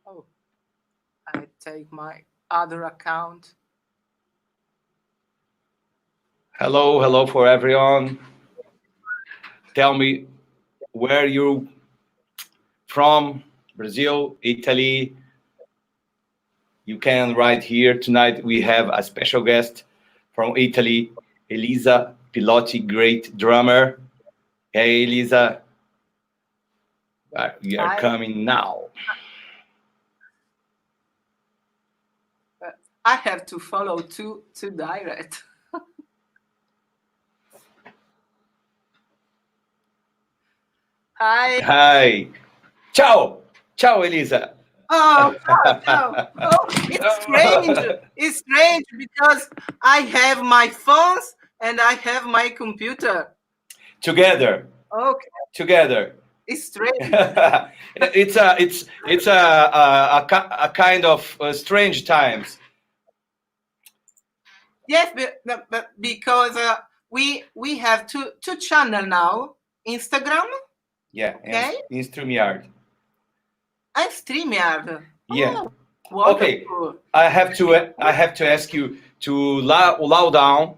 Oh, I take my other account. Hello, hello for everyone. Tell me where you from, Brazil, Italy. You can write here. Tonight we have a special guest from Italy, Elisa Pilotti, great drummer. Hey, Elisa, you are I coming now. I have to follow to direct. Hi. Hi. Ciao. Ciao, Elisa. Oh, ciao, ciao. Oh, it's strange. It's strange because I have my phones and I have my computer. Together. Okay, Together. it's strange. It's a kind of strange times. Yes, but because we have two channel now, Instagram, Yeah, and okay, in StreamYard. and StreamYard. Yeah. Oh, Okay. wonderful. I have to ask you to loud down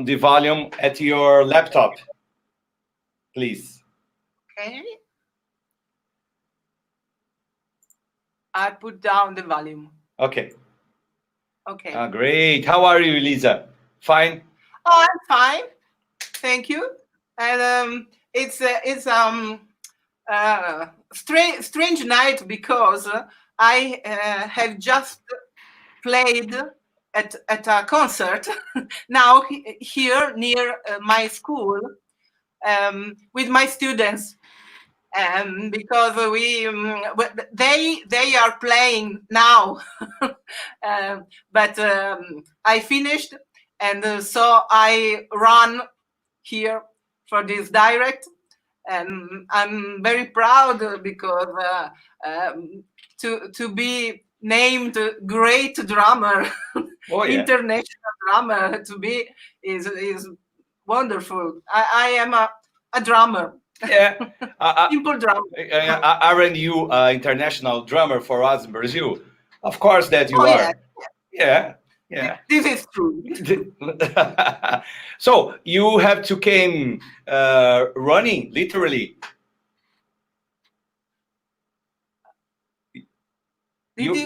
the volume at your laptop, please. Okay, I put down the volume. Okay. Okay. Great. How are you, Elisa? Fine. Oh, I'm fine. Thank you. And it's strange night because I have just played at a concert now here near my school with my students. Because they are playing now, but I finished, and so I run here for this direct, and I'm very proud because to be named great drummer, Oh yeah. international drummer, to be is wonderful. I am a drummer. Yeah. Simple drummer. Aren't you international drummer for us in Brazil? Of course that you Oh yeah, are. Yeah. Yeah. this is true. So you have to came running literally. Did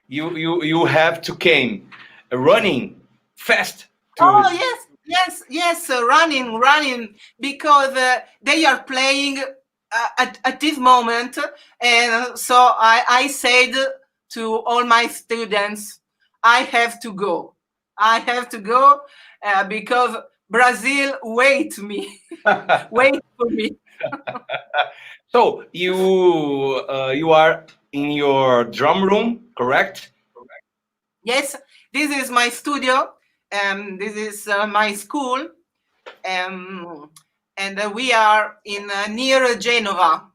You you? you have to came running fast Oh to. yes, running because they are playing at this moment, and so I said to all my students, I have to go. I have to go because Brazil wait for me. So you are in your drum room, correct? Yes, this is my studio. This is my school. And we are in near Genova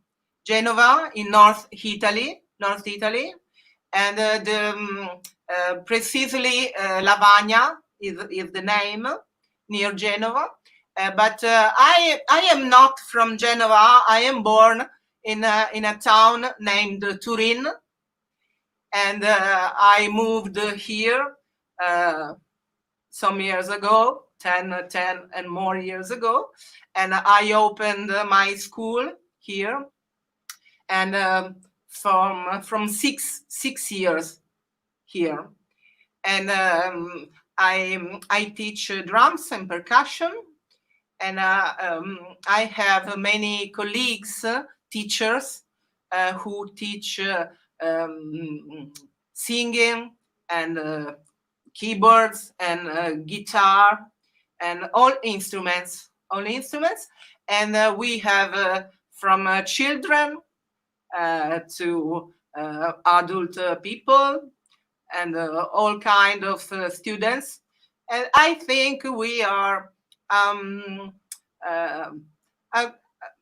in North Italy, and precisely Lavagna is the name near Genova. But I am not from Genova. I am born in a town named Turin, and I moved here some years ago, 10 and more years ago, and I opened my school here, and from 6 years here, and I teach drums and percussion, and I have many colleagues, teachers, who teach singing and keyboards and guitar and all instruments, and we have from children to adult people, and all kind of students, and I think we are um, uh, a,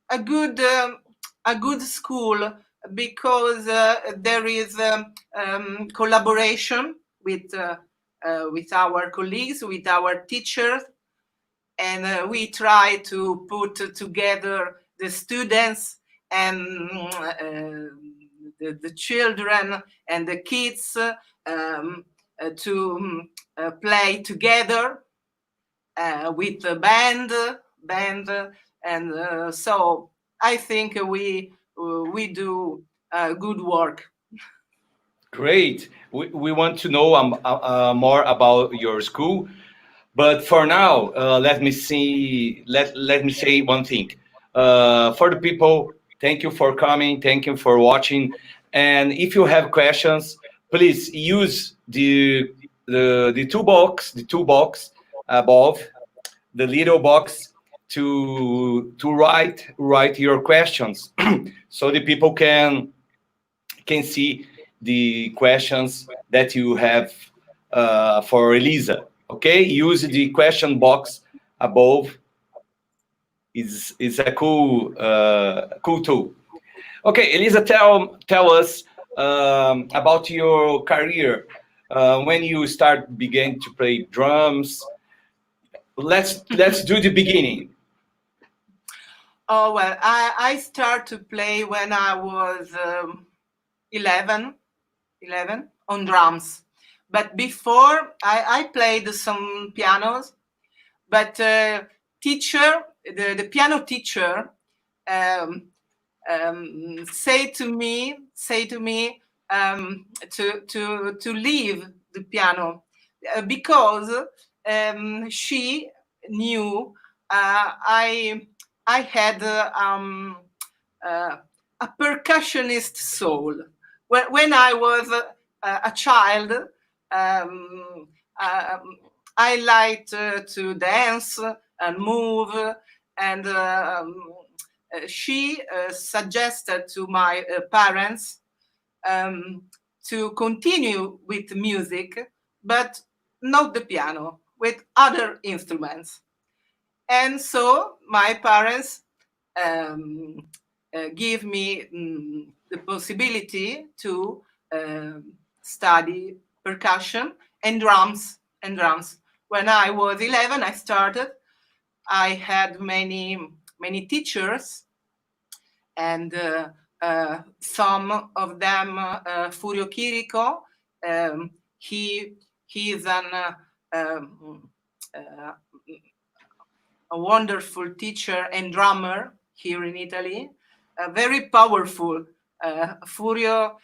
a good school because there is collaboration with our colleagues, with our teachers, and we try to put together the students and the children and the kids to play together with the band, and so I think we do good work. Great. We want to know more about your school, but for now, let me see. Let me say one thing. For the people, thank you for coming. Thank you for watching. And if you have questions, please use the toolbox above the little box to write your questions, so the people can see the questions that you have for Elisa. Okay, use the question box above. Is a cool tool. Okay, Elisa, tell us about your career. When you began to play drums. Let's do the beginning. Oh, well, I started to play when I was 11 on drums. But before, I played some pianos. But the piano teacher say to me to leave the piano because she knew I had a percussionist soul. When I was a child, I liked to dance and move, and she suggested to my parents to continue with music, but not the piano, with other instruments. And so my parents give me the possibility to study percussion and drums. When I was 11, I started. I had many teachers, and some of them, Furio Chirico, he is a wonderful teacher and drummer here in Italy, very powerful. Furio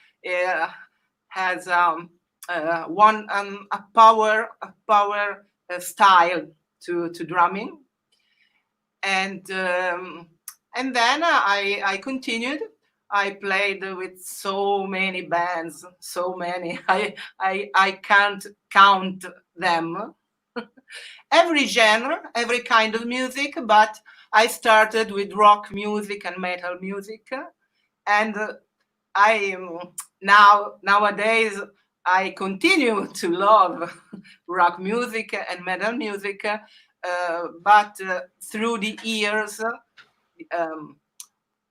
has a power style to drumming, and then I continued. I played with so many bands, so many. I can't count them. Every genre, every kind of music, but I started with rock music and metal music, and nowadays I continue to love rock music and metal music, but through the years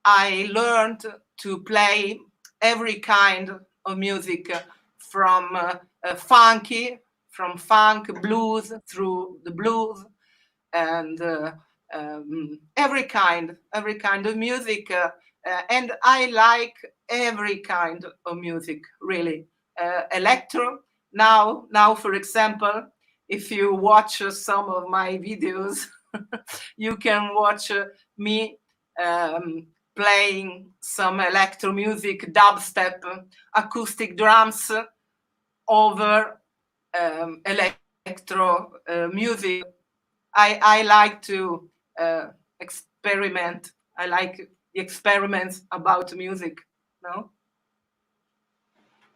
I learned to play every kind of music, from funk, blues, through the blues, and every kind of music, and I like every kind of music, really. Electro, now for example, if you watch some of my videos, you can watch me playing some electro music, dubstep, acoustic drums over electro music. I like to experiment. I like the experiments about music. No.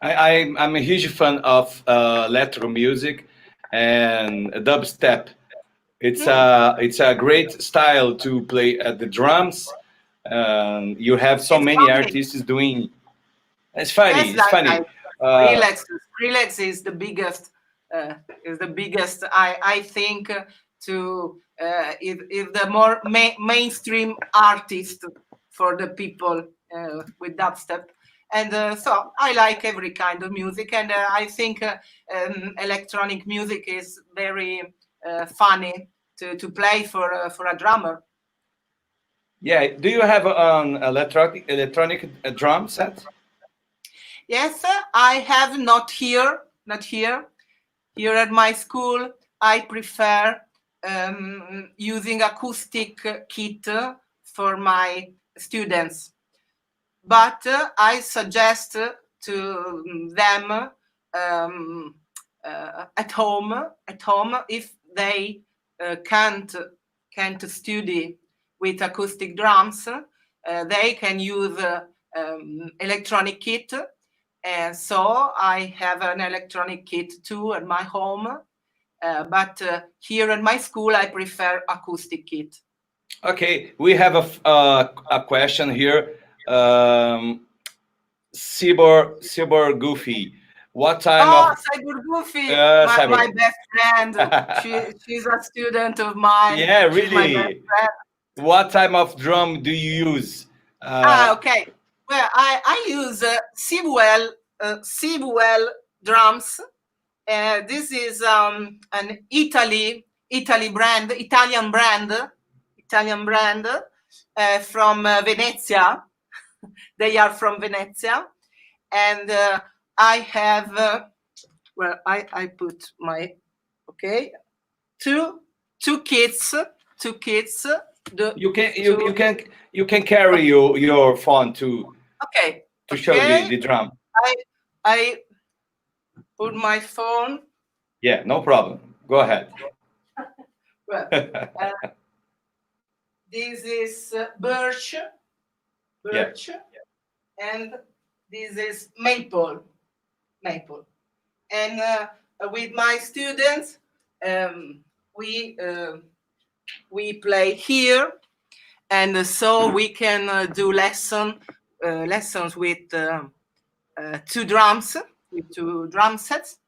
I'm a huge fan of electro music and dubstep. It's a great style to play at the drums. You have so It's many funny. artists doing. It's Yes, funny. It's funny. Skrillex is the biggest. I think is the more mainstream artist for the people with dubstep, and so I like every kind of music, and I think electronic music is very funny to play for a drummer. Yeah. Do you have an electronic drum set? Yes, I have not here. Here at my school, I prefer using acoustic kit for my students. But I suggest to them at home if they can't study with acoustic drums, they can use electronic kit. And so I have an electronic kit too at my home. But here at my school, I prefer acoustic kit. Okay, we have a question here. Cyber Goofy. What time of Cyber Goofy, Cyber? my best friend. She's a student of mine. Yeah, She's my best really. friend. What type of drum do you use? Okay. Well, I use Sibwell drums. This is an Italian brand from Venezia. They are from Venezia, and I have I put my two kits. You can carry your phone to show the drum. I put my phone. Yeah, no problem. Go ahead. Well, this is birch, Yeah. and this is maple. And with my students, we play here, and so we can do lessons with two drums, with two drum sets.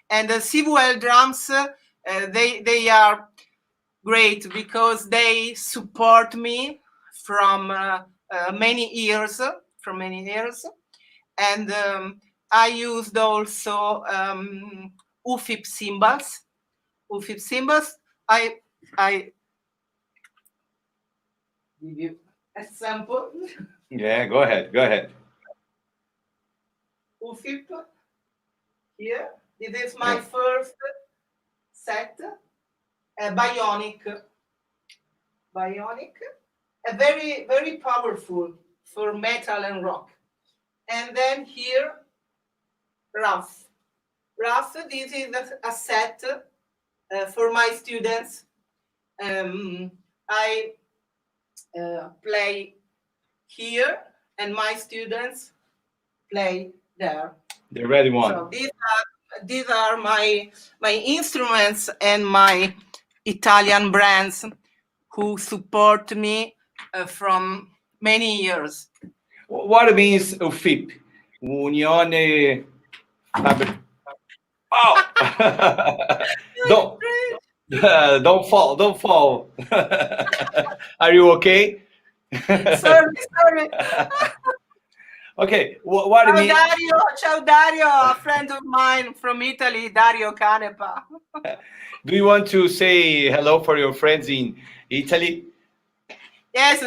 And the Sibwell drums, they are great because they support me from many years. And I used also UFIP cymbals. I give you a sample. Yeah, go ahead. UFIP here. This is my first set. Bionic, very, very powerful for metal and rock. And then here, rough. This is a set for my students. I play here, and my students play there. The ready one. So these are my instruments and my Italian brands who support me from many years. What means UFIP? Unione Oh! Don't fall. Are you okay? Sorry. Okay, what do you mean? Ciao Dario, a friend of mine from Italy, Dario Canepa. Do you want to say hello for your friends in Italy? Yes,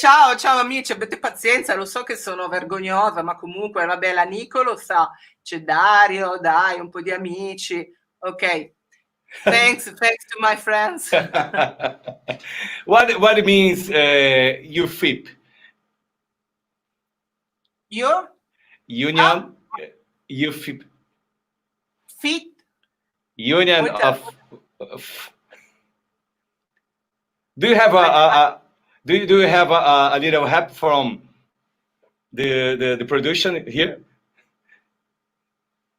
ciao amici, avete pazienza, lo so che sono vergognosa, ma comunque, vabbè, la Nico lo sa, c'è Dario, dai, un po' di amici, ok. Thanks to my friends. What means UFIP? Your Union UFIP. Fit? Union of. Do you have do you have a little help from the production here?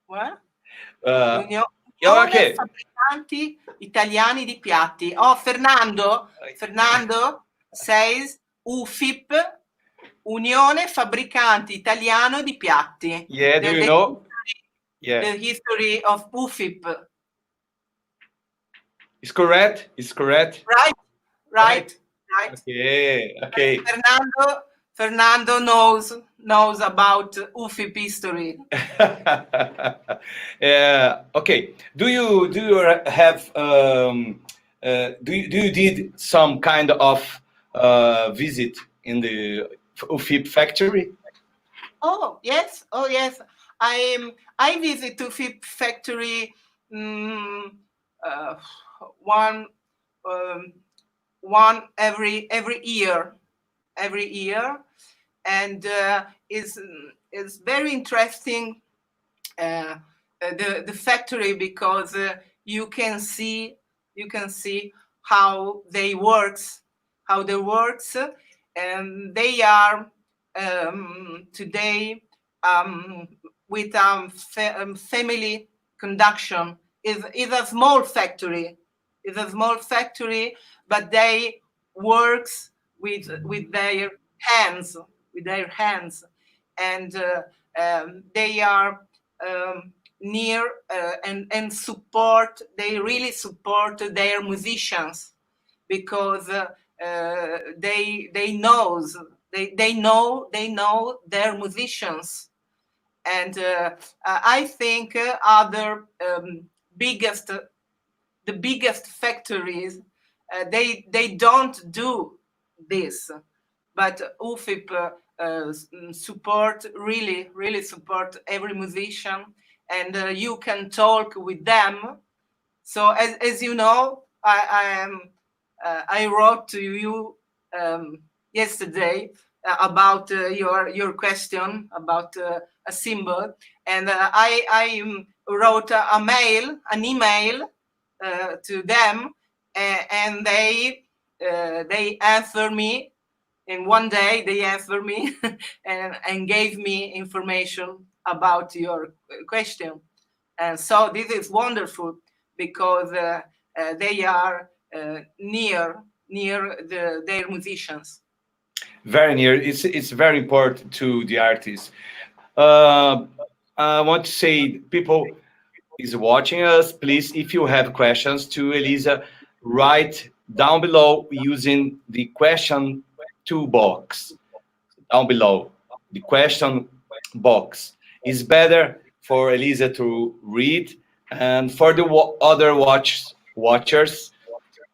What? Okay. Fabbricanti italiani di piatti. Oh, Fernando says UFIP, Unione Fabbricanti Italiano di Piatti. Yeah, do you know? The history of UFIP. It's correct. Right. Okay. Fernando knows about UFIP history. Okay. Do you have do you did some kind of visit in the UFIP factory? Oh yes, oh yes. I visit to factory mm, uh, one um, one every year, and is very interesting uh, the factory because you can see you can see how they works, and they are today um, with family conduction is a small factory is a small factory, but they works with their hands with their hands, and they are near and support they really support their musicians because they know their musicians, and I think other biggest the biggest factories they don't do this, but UFIP support really support every musician, and you can talk with them. So as you know, I wrote to you yesterday about your question about a symbol, and I wrote an email to them, and they answered me. And one day they answered me and gave me information about your question. And so this is wonderful because they are near their musicians. Very near. It's very important to the artist. Uh, I want to say, people is watching us, please, if you have questions to Elisa, write down below using the question toolbox. Down below, the question box is better for Elisa to read, and for the other watchers,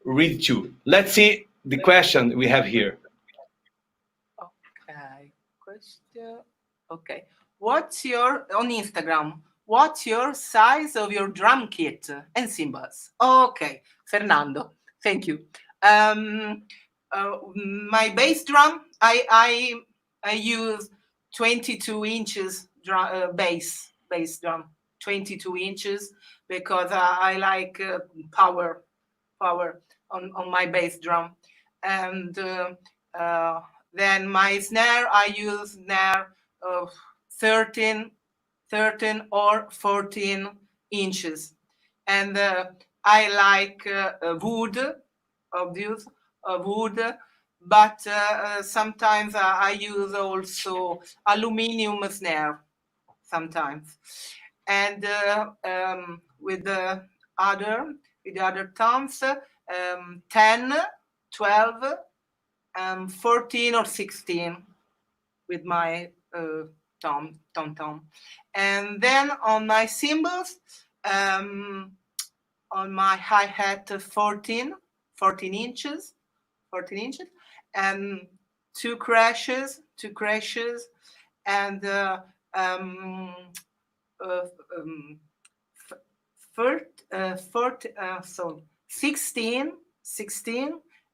read too. Let's see the question we have here. Okay. Question. Okay. What's your on Instagram? What's your size of your drum kit and cymbals? Okay, Fernando. Thank you. Um, my bass drum, I use 22 inches bass drum, 22 inches because I like power on my bass drum, and uh, then my snare, I use snare of 13, 13 or 14 inches. And I like wood, obvious, wood, but sometimes I use also aluminum snare sometimes. And other with the other toms, 10, 12, 14 or 16 with my tom. And then on my cymbals, on my hi-hat, 14 inches, 14 inches, and two crashes, and um, uh, um, so 16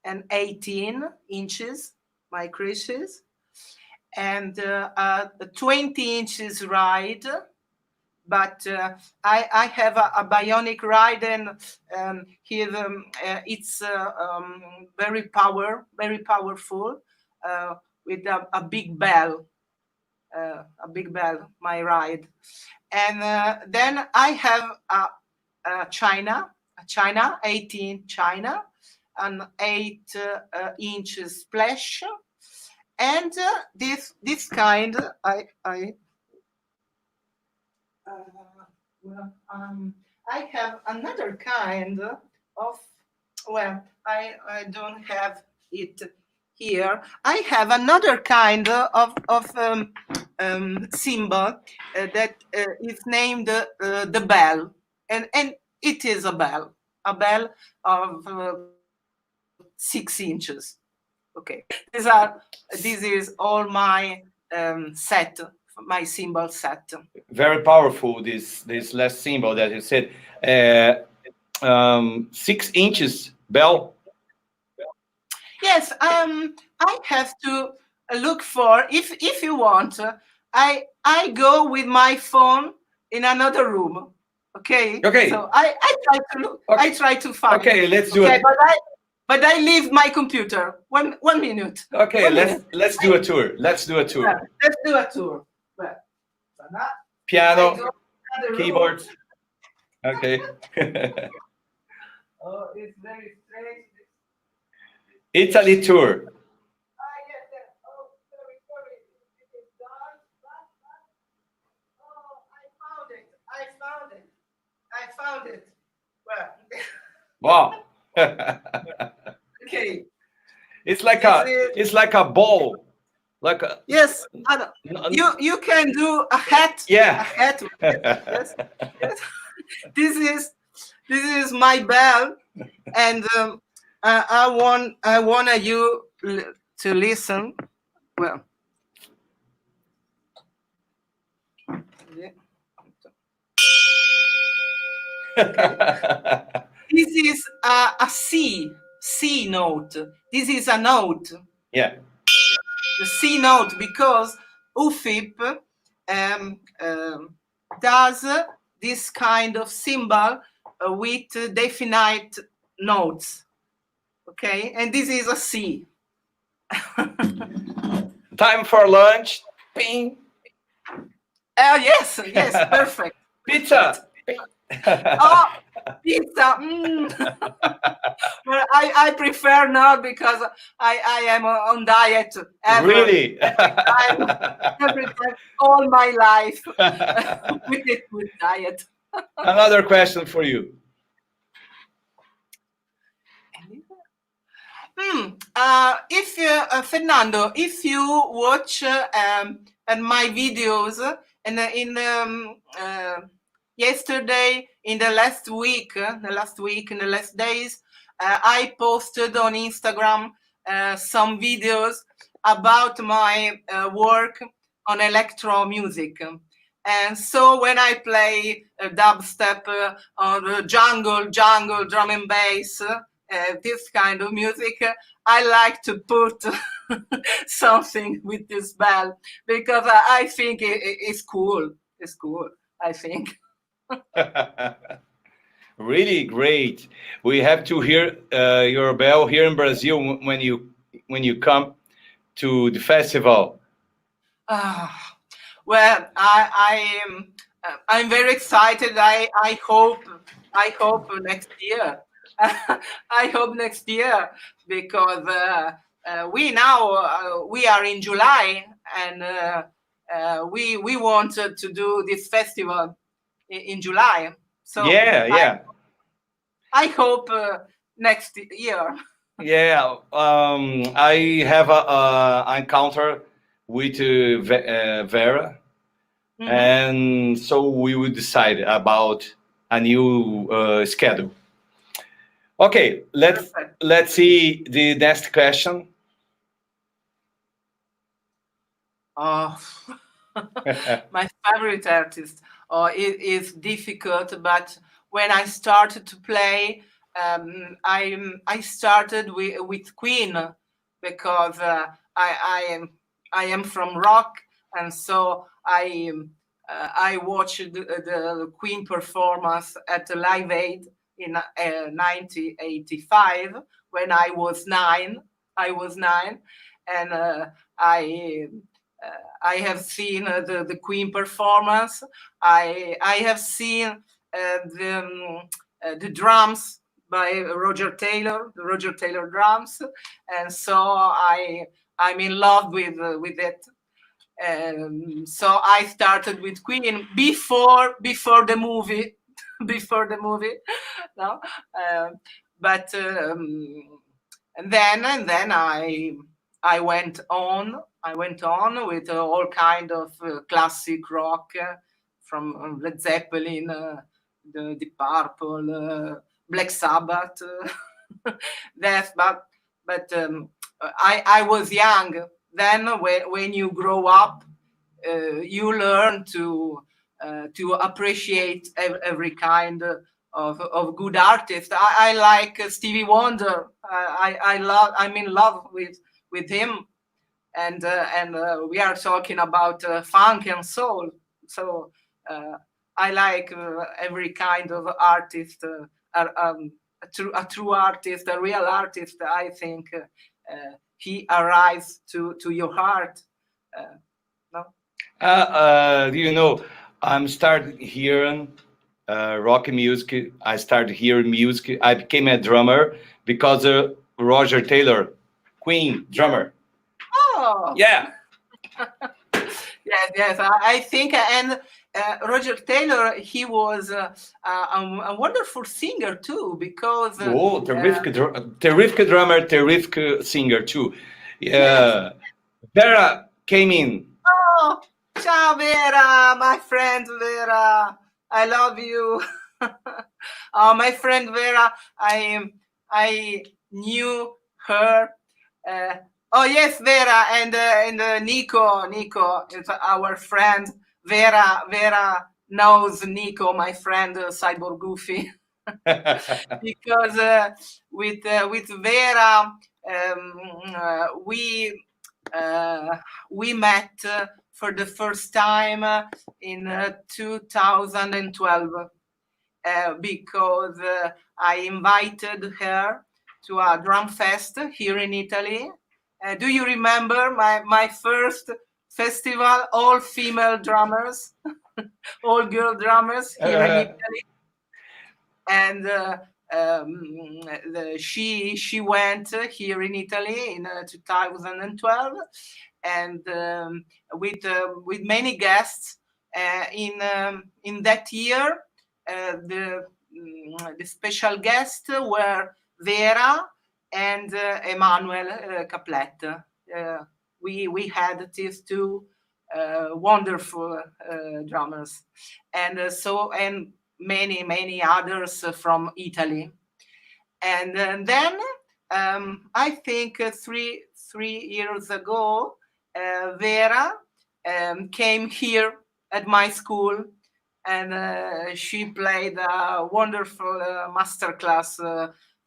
and 18 inches, my creases, and 20 inches ride. But I have a bionic ride, and here it's very powerful with a big bell, my ride. And then I have a China 18 China, an 8 inches splash, and this kind uh, well, I have another kind of, well, I don't have it here. I have another kind of symbol that is named the bell, and it is a bell of 6 inches. Okay, this is all my set my cymbal set. Very powerful. This last symbol that you said. 6 inches bell. Yes, I have to look for, if you want, I go with my phone in another room. Okay. Okay. So I try to look. Okay. I try to find. Okay, let's do it. But I leave my computer. One minute. Okay, One let's do a tour. Let's do a tour. Yeah, let's do a tour. Well, so now Piano, I go to another room. keyboards. Okay. Oh, it's very strange. Italy tour. Yes, yes. Oh, sorry. It is dark. Oh, I found it. Well. Wow. Okay. It's like a ball. Like a, yes, you can do a hat. Yeah. A hat. Yes. This is my bell, and I want you to listen. Well. Okay. This is a C note. This is a note. Yeah. The C note, because UFIP does this kind of symbol with definite notes. Okay, and this is a C. Time for lunch. Ping. Yes, perfect. Pizza. Oh, pizza. Well, I prefer not, because I am on diet ever. Really? Every time, all my life with diet. Another question for you. If Fernando, if you watch my videos, and in yesterday, in the last week, in the last days, I posted on Instagram some videos about my work on electro music. And so when I play dubstep or jungle, drum and bass, this kind of music, I like to put something with this bell, because I think it's cool. It's cool, I think. Really great. We have to hear your bell here in Brazil when you come to the festival. Well, I'm very excited. I hope next year. I hope next year, because we are in July, and we wanted to do this festival in July. So yeah. I hope next year. Yeah, I have a encounter with Vera, and so we will decide about a new schedule. Okay, let's see the next question. Oh, my favorite artist. Oh, it is difficult, but when I started to play, I started with Queen, because I am from rock, and so I watched the Queen performance at the Live Aid in 1985, when I was 9. And I have seen the Queen performance. I have seen the drums by Roger Taylor, the Roger Taylor drums, and so I'm in love with it. So I started with Queen before the movie, no, but and then I went on with all kind of classic rock, from Led Zeppelin, the Deep Purple, Black Sabbath, Death. But I was young then. When you grow up, you learn to appreciate every kind of good artist. I like Stevie Wonder. I love. I'm in love with him, and we are talking about funk and soul. So uh, I like every kind of artist, a true artist, a real artist. I think he arrives to your heart. Uh, no? You know, I'm started hearing rock music. I started hearing music. I became a drummer because Roger Taylor, Queen drummer. Oh, Yeah, yes, yes. I think, and Roger Taylor, he was a wonderful singer too, because oh, terrific drummer, terrific singer too. yes. Yeah, Vera came in. Oh, ciao Vera, my friend Vera. I love you. My friend Vera, I knew her. Uh, oh yes, Vera and Nico is our friend. Vera knows Nico, my friend Cyborg Goofy, because with Vera we met for the first time in 2012 because I invited her to a drum fest here in Italy. Do you remember my first festival, all female drummers, all girl drummers here in Uh, Italy? And she went here in Italy in 2012, and with many guests in that year. The special guests were Vera and Emanuel Caplet. We had these two wonderful drummers, and many others from Italy. And then I think 3 years ago, Vera came here at my school, and she played a wonderful masterclass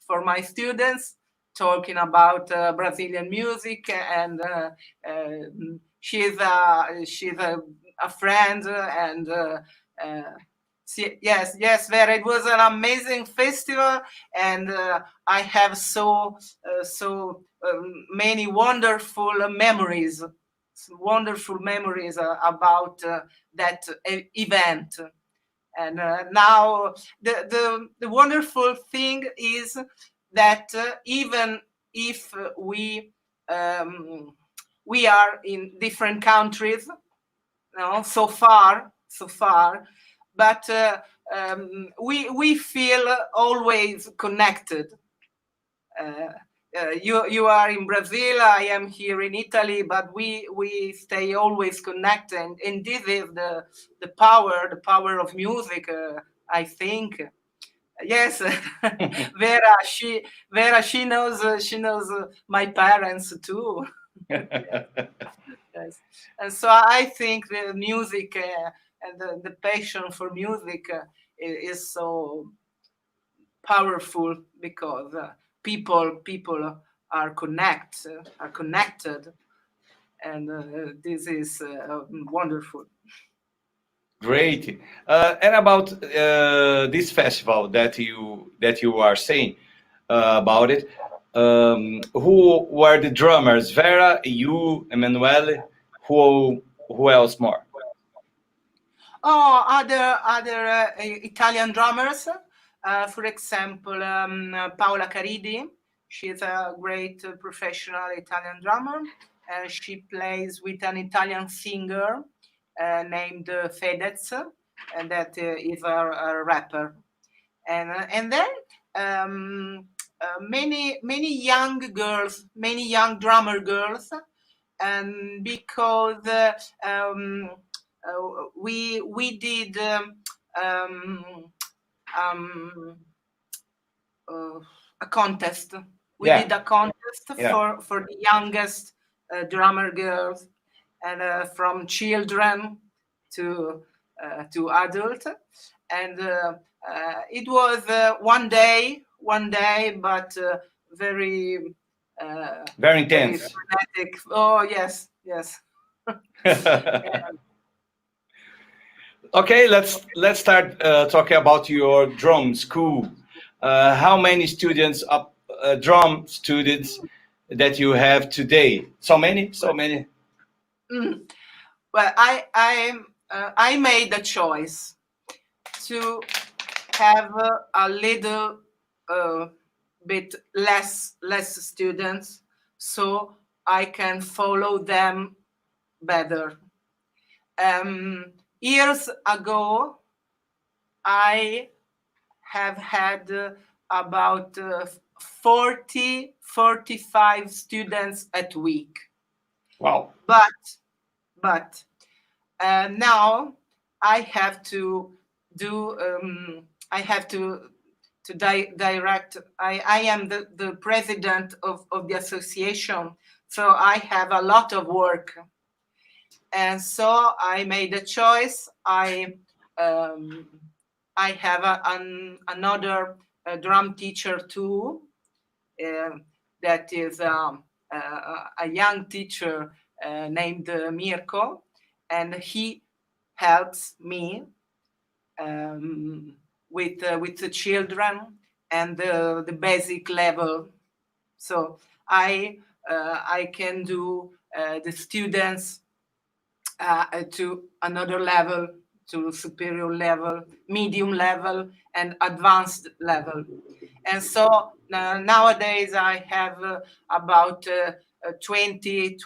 for my students, talking about Brazilian music, and she's a friend, and yes, Vera. It was an amazing festival, and I have so many wonderful memories about that event. And now the wonderful thing is that even if we are in different countries, so far, but we feel always connected. Uh, you are in Brazil, I am here in Italy, but we stay always connected, and this is the power of music. I think. Yes, Vera, she knows my parents too. Yes, and so I think the music and the passion for music is so powerful because people are connected, and this is wonderful. Great. And about this festival that you are saying about it, who were the drummers? Vera, you, Emanuele, who else more? Oh, other Italian drummers, for example, Paola Caridi. She's a great professional Italian drummer. She plays with an Italian singer named Fedez, and that is a rapper. And then many young girls, many young drummer girls, and because we did um, um, uh, a contest. We Yeah, did a contest yeah. for the youngest drummer girls, and from children to adult. And it was one day, but very Very very intense. frenetic. Oh yes, yes. Yeah. Okay, let's start talking about your drum school. How many students, drum students, that you have today? So many, so many. Mm. Well, I made the choice to have a little bit less students, so I can follow them better. Years ago, I have had about 45 students at week. Wow. But now I have to do. I have to direct. I am the president of the association, so I have a lot of work, and so I made a choice. Um, I have another drum teacher too, uh, that is a young teacher named Mirko, and he helps me with the children and the basic level. So I can do the students to another level, to superior level, medium level, and advanced level. And so nowadays I have about 20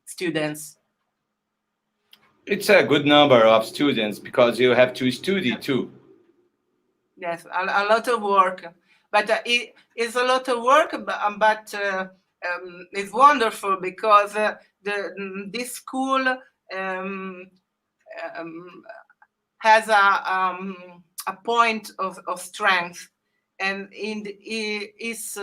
students. It's a good number of students because you have to study too. Yes, a lot of work, but it is a lot of work, but it's wonderful because this school um, um, has a point of strength, and it is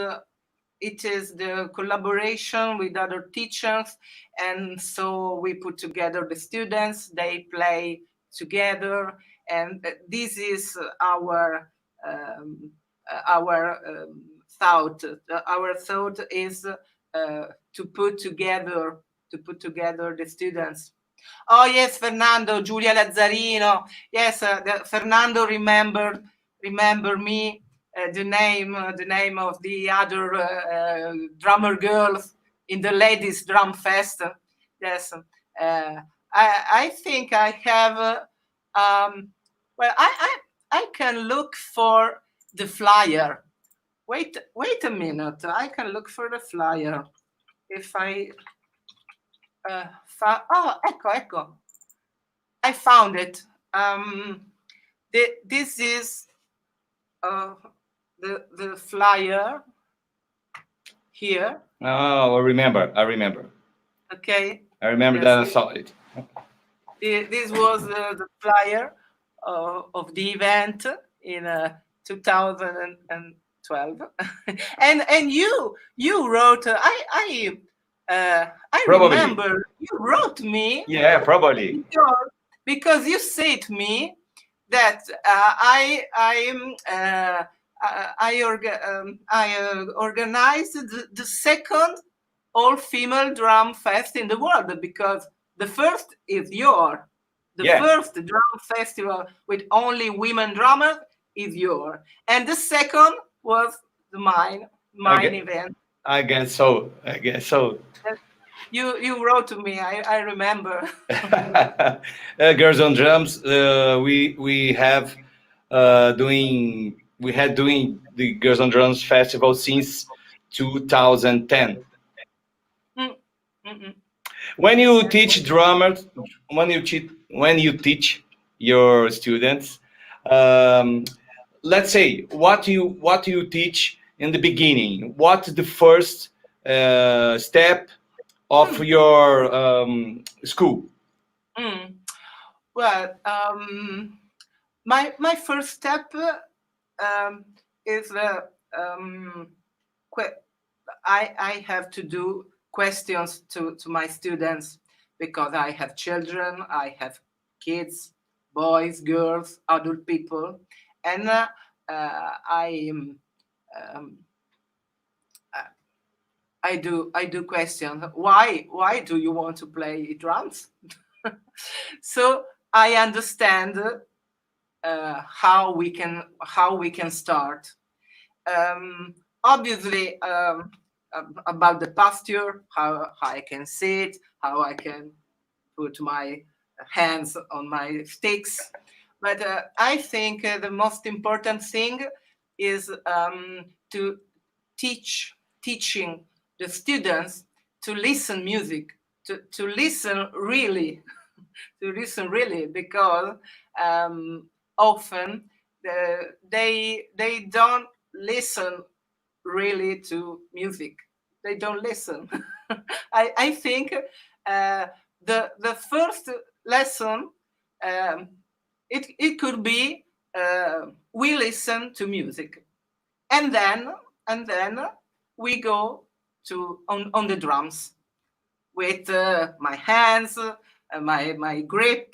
the collaboration with other teachers, and so we put together the students, they play together, and this is um, thought. Our thought is to put together the students. Oh yes, Fernando, Giulia Lazzarino. Yes, Fernando remember me the name of the other drummer girls in the ladies drum fest. Yes, I think I have. Well, I can look for the flyer. Wait a minute. I can look for the flyer. If I oh, ecco. I found it. This is uh, the flyer here. Oh, I remember. I remember. Okay. I remember Yes, that I saw it. this was the flyer of the event in 2012, and you wrote. I Probably. remember you wrote me Yeah, probably. because you said to me that I organized the second all-female drum fest in the world, because the first is your, the Yeah. first drum festival with only women drummers is your, and the second was I mine get. event. I guess so. I guess so. You wrote to me. I remember. Girls on Drums. We have we had doing the Girls on Drums festival since 2010. Mm, mm, mm. When you Yes. teach drummers, when you teach your students, um, let's say what you teach in the beginning. What's the first step of Mm, your school? mm. Well, my first step is um, que- I have to do questions to my students. because I have children, I have kids, boys, girls, adult people, and I um, I do question why do you want to play drums? So I understand how we can start. Obviously, about the posture, how I can sit, how I can put my hands on my sticks. But I think the most important thing is to teaching the students to listen music, to listen really, to listen really, because um, often they don't listen really to music. They don't listen. I think the first lesson, um, it could be we listen to music, and then we go to on the drums with my hands, my grip,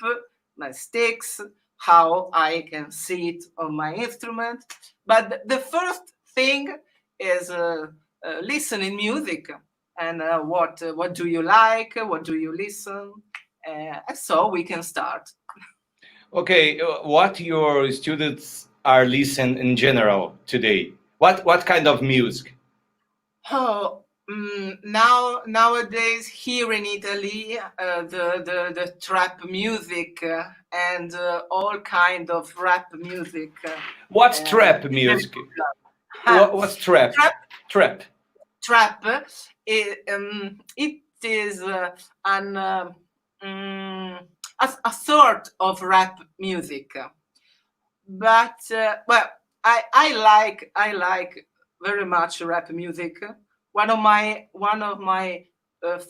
my sticks, how I can sit on my instrument. But the first thing is listening music, and what do you like? What do you listen? So we can start. Okay, what your students are listening in general today? What kind of music? Oh, nowadays here in Italy, the trap music and all kind of rap music What's trap is very music? popular. Ha, What's trap? trap Trap. trap it is an mm, a sort of rap music, but I like very much rap music. One of my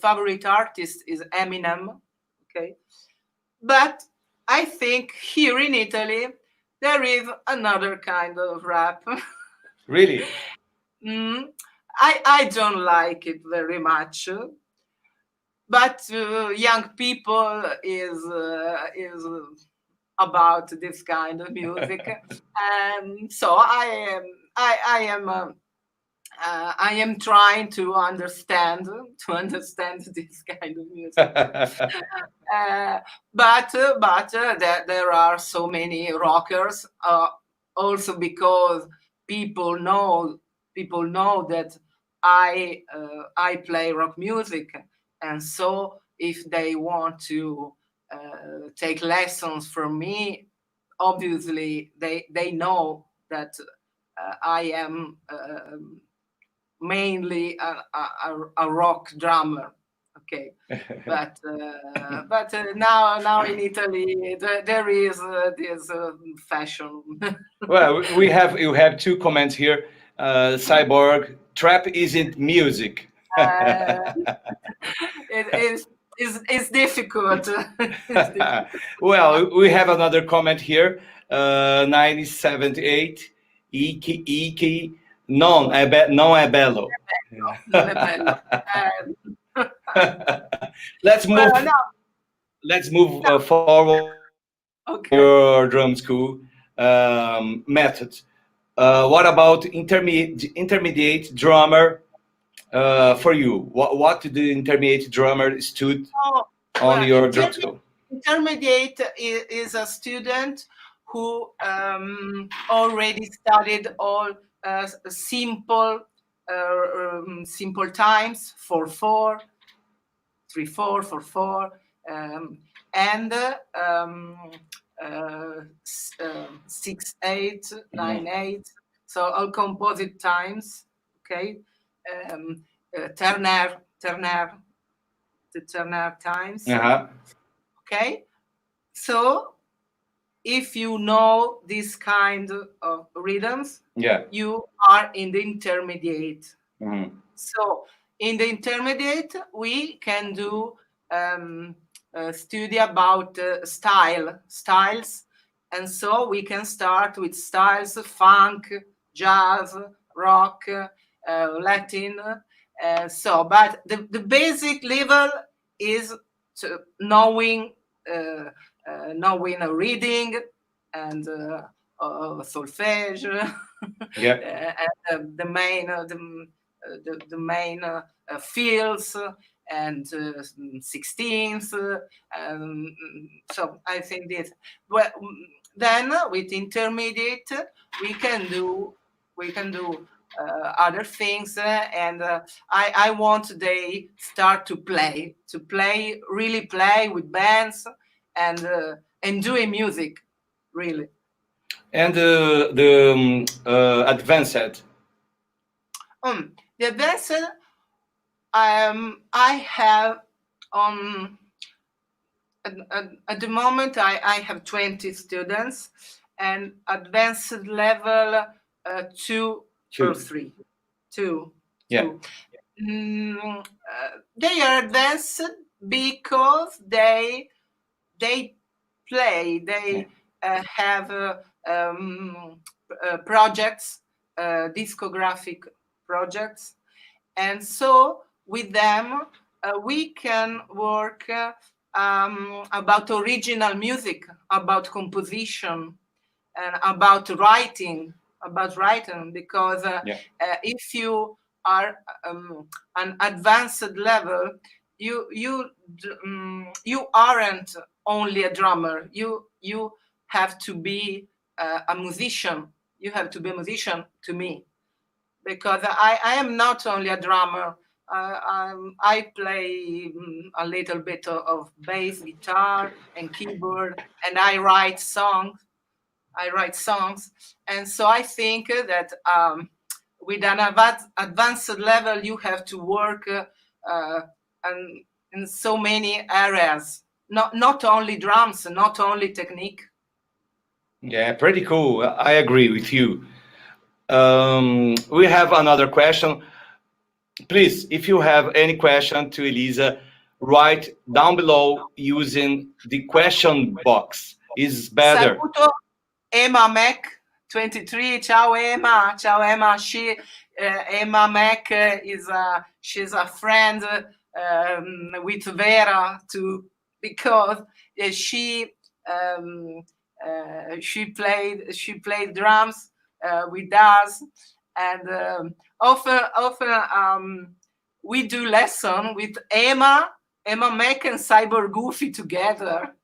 favorite artists is Eminem. Okay, but I think here in Italy there is another kind of rap. Really? Mm, I don't like it very much, but young people is about this kind of music, and so I am trying to understand this kind of music. Uh, but there are so many rockers, also because people know people know that I play rock music, and so if they want to take lessons from me, obviously they know that I am mainly a rock drummer. Okay, but now in Italy there is this fashion. Well, we have you have two comments here. Cyborg, trap isn't music. uh, it is difficult. It's difficult. Well, we have another comment here. 978. Iki, non è bello. Non è bello. let's move Well, no, let's move no. forward Okay. your drum school method. What about intermediate drummer for you? What the intermediate drummer stood Oh, on well, your drum school? intermediate is a student who already studied all simple times, 4/4, 3/4, 4/4, um, and 6/8, Mhm. 9/8. So all composite times. Okay, um, Turner, the Turner times. Uh-huh. Okay, so if you know this kind of rhythms, Yeah. you are in the intermediate. Mhm. So in the intermediate, we can do um, study about styles, and so we can start with styles: funk, jazz, rock, Latin. But the basic level is knowing knowing a reading and solfège Yeah. and the main fields and 16th. So I think this. Well, then with intermediate we can do other things, and I want they start to play, really play with bands and enjoy music, really. And the advanced. The advanced, I have on at the moment I have 20 students, and advanced level 2 or 3. 2. Yeah. 2. They are advanced because they play, they have projects, discographic projects, and so with them we can work about original music, about composition, and about writing, because if you are an advanced level, you aren't only a drummer. You have to be a musician. You have to be a musician to me, because I am not only a drummer. I play a little bit of bass guitar and keyboard, and I write songs. And so I think that with an advanced level, you have to work in so many areas, not only drums, not only technique. Yeah, pretty cool. I agree with you. We have another question. Please, if you have any question to Elisa, write down below using the question box. Is better. Saluto Emma Mac 23. Ciao Emma. Ciao Emma. Emma Mac she's a friend with Vera too, because she played drums with us, and often we do lesson with Emma Mac and Cyber Goofy together.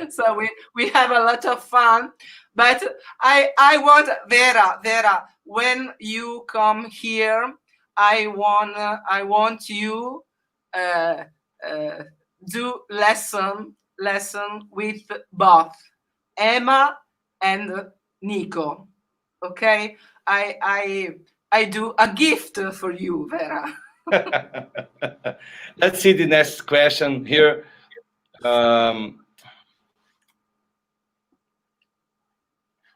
So we have a lot of fun. But I want Vera, when you come here, I want you do lesson with both Emma and Nico. Okay, I do a gift for you, Vera. Let's see the next question here.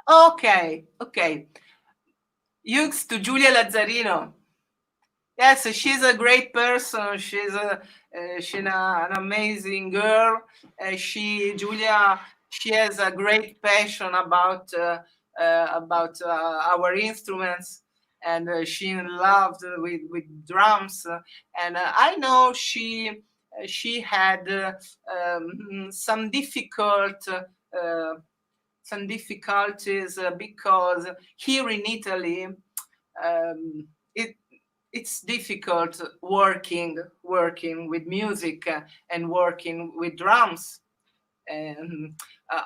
Okay. Thanks to Giulia Lazzarino. Yes, she's a great person. She's an amazing girl. Julia has a great passion about our instruments, and she loved with drums. And I know she had some difficulties because here in Italy it's difficult working with music and working with drums. And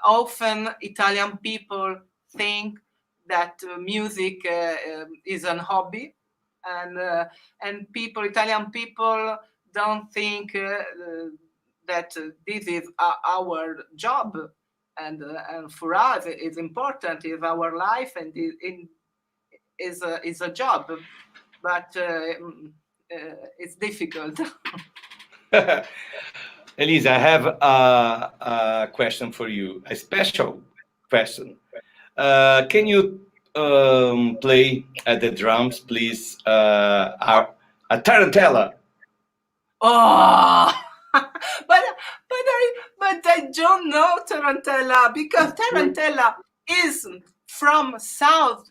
often Italian people think that music is an hobby, and Italian people don't think that this is our job, and for us it's important, it's our life, and it is a job, but it's difficult. Elisa, I have a question for you, a special question. Can you play at the drums, please? A tarantella. Oh, but I don't know tarantella, because tarantella is from South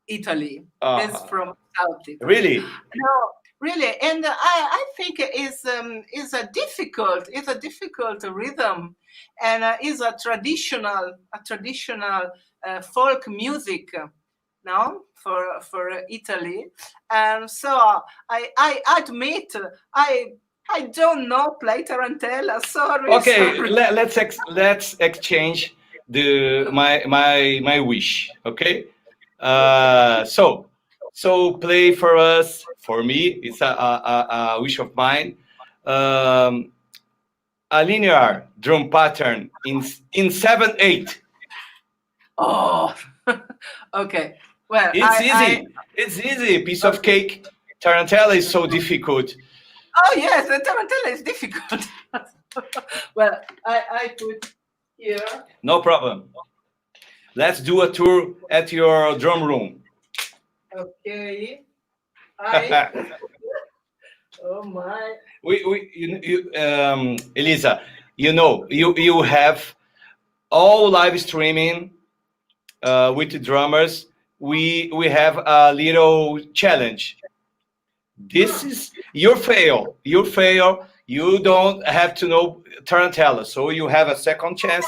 Italy. It's from South Italy. Really? No, really, and I think is a difficult rhythm, and is a traditional folk music, no, for Italy, and so I admit I don't know play tarantella. Sorry, Okay, sorry. let's exchange my wish. Okay, so play for us. For me, it's a wish of mine. Um, a linear drum pattern in 7/8. Oh, okay. Well, It's easy. It's easy. Piece of okay. cake. Tarantella is so difficult. Oh yes, the tarantella is difficult. Well, I put here. No problem. Let's do a tour at your drum room. Okay. I. Oh my. Elisa, you have all live streaming with the drummers. We have a little challenge. This is your fail. Your fail. You don't have to know tarantella, so you have a second chance.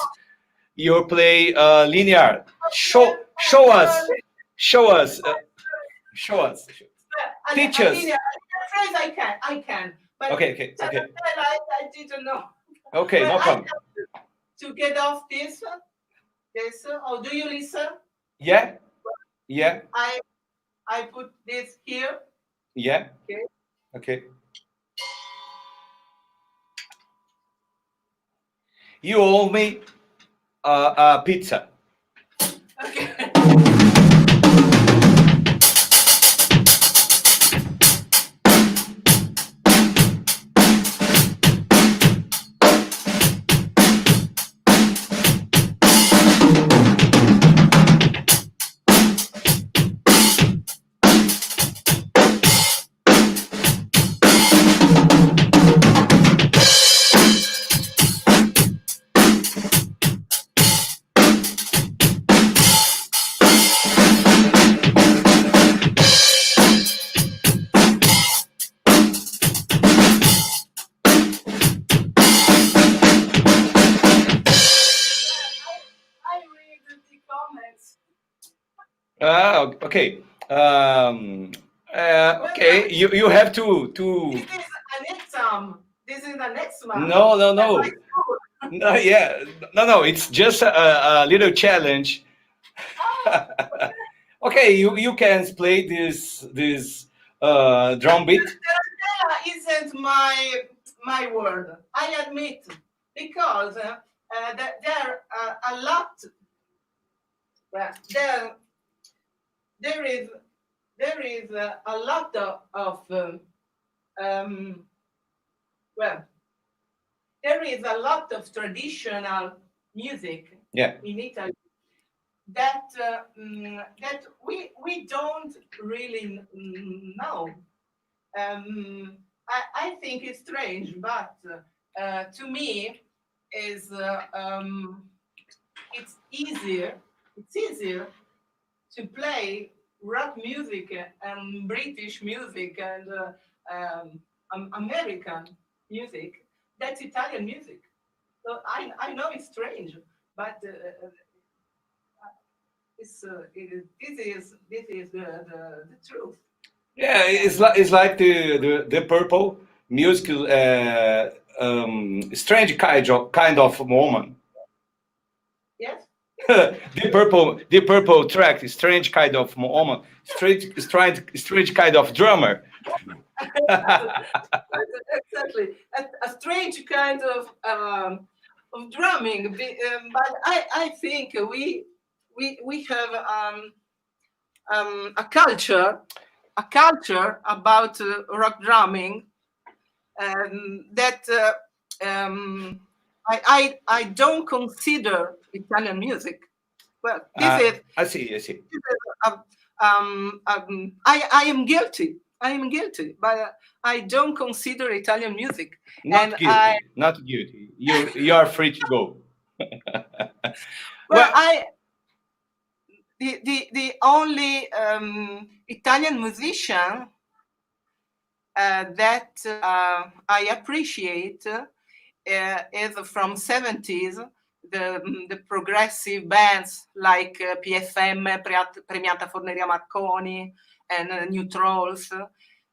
You play linear. Okay. Show us. Show us. Show us. Teach us. Aline, phrase I can, but Okay. tarantella I didn't know. Okay, Well, no I problem. have to get off this. This. Oh, do you listen? Yeah, yeah, I put this here. yeah. Okay. Okay. You owe me a pizza. Okay. I read the comments. Okay. Okay. You have to. This is an exam. This is an exam. No. No, yeah. No. It's just a little challenge. Oh, Okay, you can play this drum beat. tarantella isn't my word. I admit, because there are a lot. Well, there is a lot of well, there is a lot of traditional music Yeah. in Italy that that we don't really know. I think it's strange, but to me is it's easier. It's easier to play rock music and British music and American music. That's Italian music. So I know it's strange, but this is the truth. Yeah, And it's like the purple musical strange kind of moment. yes, The purple track is strange kind of moment. Strange kind of drummer. exactly. A strange kind of drumming, but I think we have a culture about rock drumming that I don't consider Italian music. Well, I see. this is I am guilty. I am guilty, but I don't consider Italian music, Not and I guilty. Not guilty. You are free to go. well Well, I the only Italian musician that I appreciate is from 70s, the progressive bands like PFM, Premiata Forneria Marconi, and New Trolls.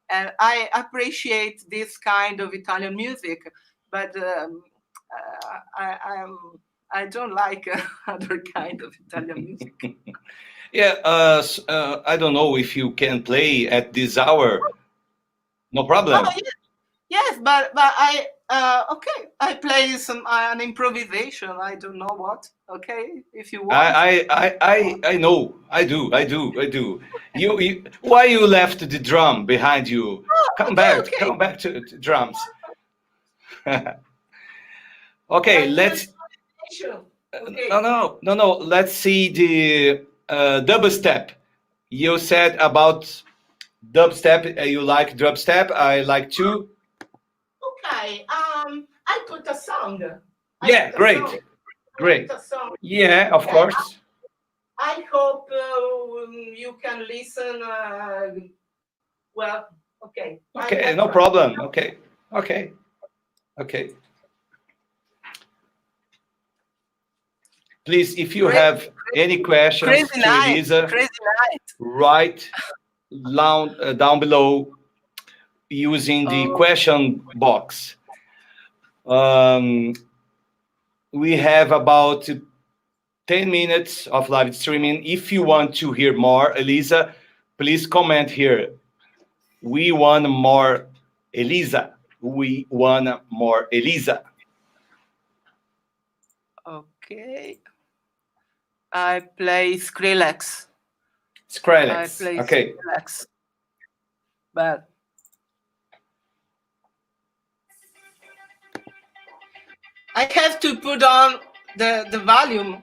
And I appreciate this kind of Italian music, but I don't like other kind of Italian music. Yeah, I don't know if you can play at this hour. No problem. Oh, yes, but I okay. I play some an improvisation. I don't know what. Okay, if you want. I know. I do. You why you left the drum behind you? Come back. Okay. Come back to drums. Okay, let's. Okay. No. Let's see the dubstep. You said about dubstep. You like dubstep. I like too. Okay. I put a song. Yeah, great. Great. Yeah, of course. I hope you can listen. Well, okay. Okay, no problem. Okay. Please, if you have any questions to Elisa, write down below using the question box. We have about 10 minutes of live streaming. If you want to hear more, Elisa, please comment here. We want more Elisa. We want more Elisa. Okay. I play Skrillex. Skrillex. I play okay. Skrillex. But I have to put on the volume.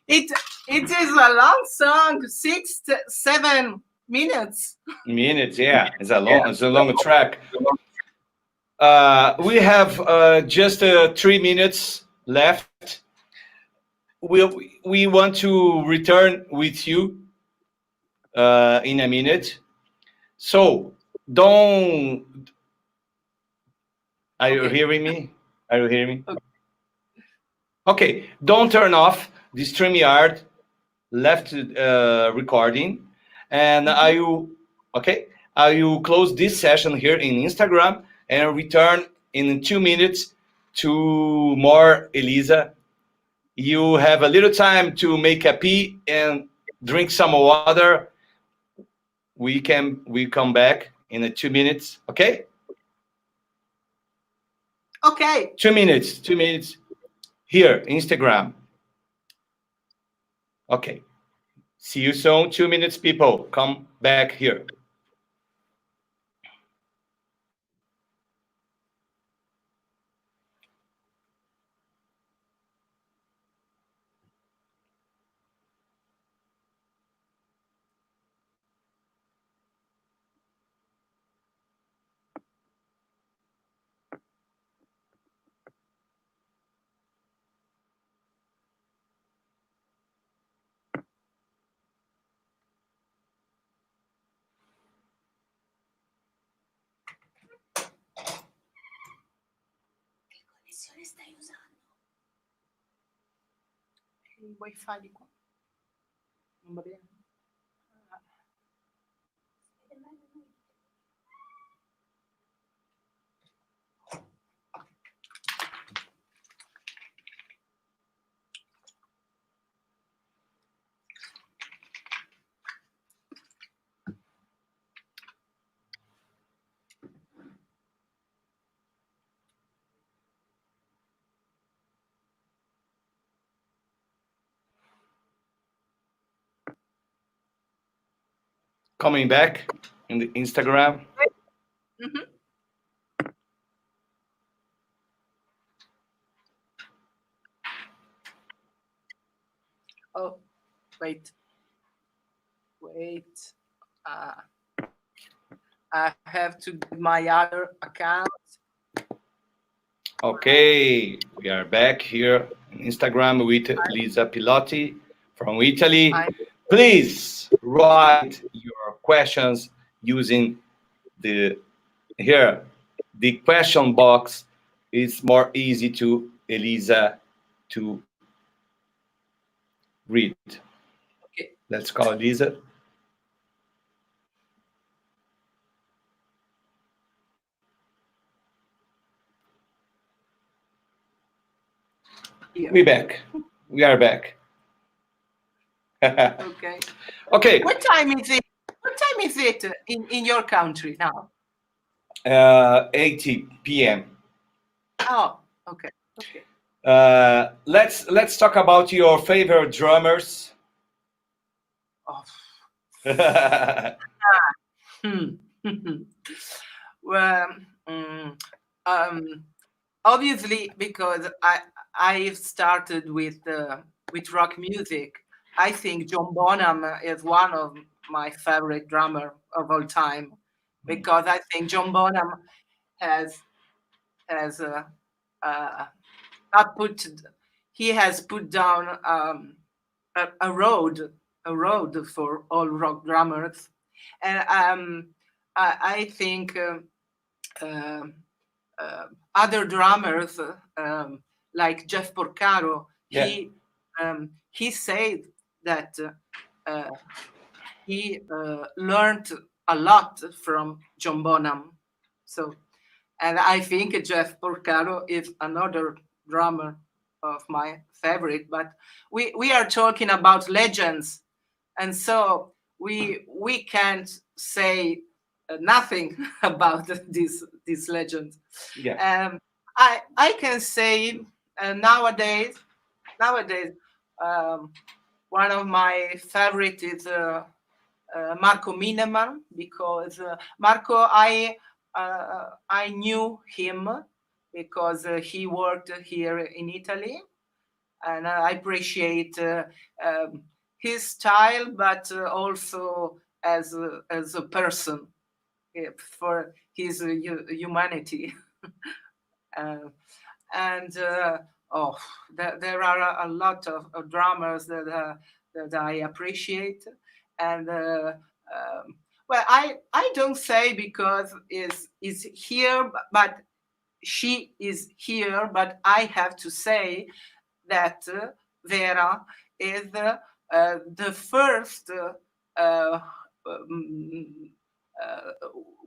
It is a long song, 7 minutes. Minutes, yeah. It's a long track. We have just 3 minutes left. We want to return with you in a minute. So don't. Are you hearing me? Are you hearing me? Okay. Don't turn off the StreamYard left recording, and I will. Okay. I will close this session here in Instagram and return in 2 minutes to more Elisa. You have a little time to make a pee and drink some water. We come back in 2 minutes. Okay. Okay. 2 minutes. 2 minutes. Here, Instagram. Okay. See you soon. 2 minutes, people. Come back here. Il wifi di qua. Non va bene. Coming back in the Instagram. Mhm. Oh, wait. I have to get my other account. Okay, we are back here on Instagram with Elisa Pilotti from Italy. Please write your questions using the question box. It's more easy to Elisa to read. Okay. Let's call Elisa. Here. We back. We are back. Okay. Okay. What time is it? What time is it in your country now? 80 p.m. Oh, okay. Okay. Let's talk about your favorite drummers. Oh. Well, obviously, because I started with rock music. I think John Bonham is one of my favorite drummer of all time, because I think John Bonham has put he has put down a road for all rock drummers, and I think other drummers like Jeff Porcaro, he said that he learned a lot from John Bonham. So, and I think Jeff Porcaro is another drummer of my favorite. But we are talking about legends, and so we can't say nothing about these legends. Yeah. I can say nowadays one of my favorite is Marco Mineman, because Marco, I knew him because he worked here in Italy, and I appreciate his style, but also as a person, for his humanity. uh, and oh, there are a lot of drummers that I appreciate, and well, I don't say because is here, but she is here, but I have to say that Vera is the first um, uh,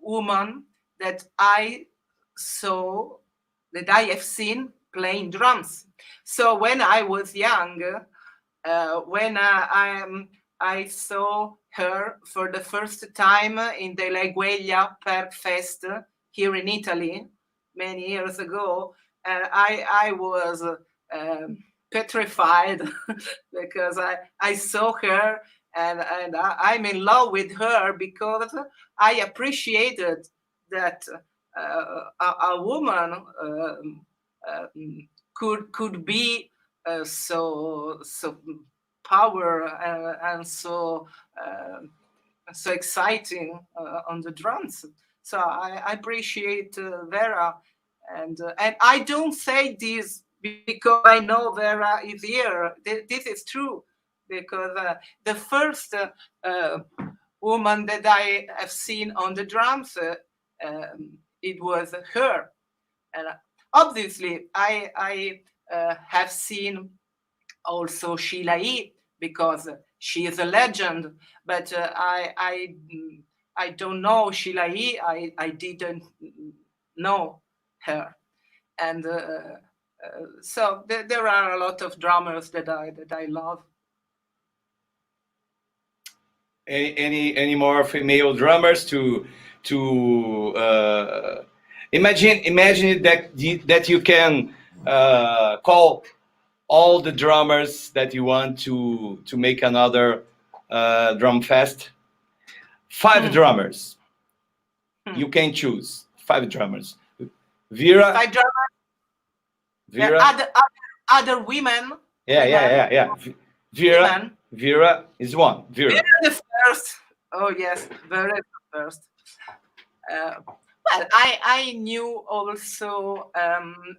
woman that I saw, that I have seen playing drums. So when I was young, when I saw her for the first time in the Legueglia Perk Fest here in Italy many years ago, I was petrified because I saw her, and I'm in love with her because I appreciated that a woman could be so power and so exciting on the drums. So I appreciate Vera, and I don't say this because I know Vera is here. This is true because the first woman that I have seen on the drums, it was her, and obviously I have seen also Sheila E, because she is a legend, but I don't know Sheila E. I didn't know her, and so there are a lot of drummers that I love. Any more female drummers to imagine that you can call all the drummers that you want to make another drum fest. Five drummers. You can choose five drummers. Vera. Five drummers. Vera. Other women. Yeah. Vera is one. Vera the first. Oh yes, Vera is the first. Well, I knew also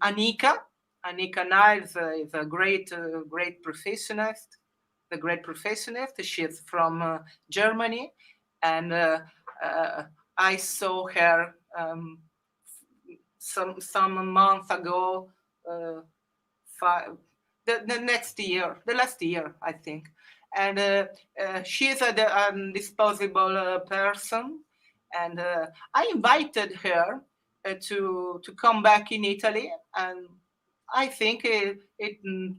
Anika. Anika Niles is a great professionist. The great professionist. She is from Germany, and I saw her some months ago. The last year, I think, and she is a disposable person, and I invited her to come back in Italy, and I think it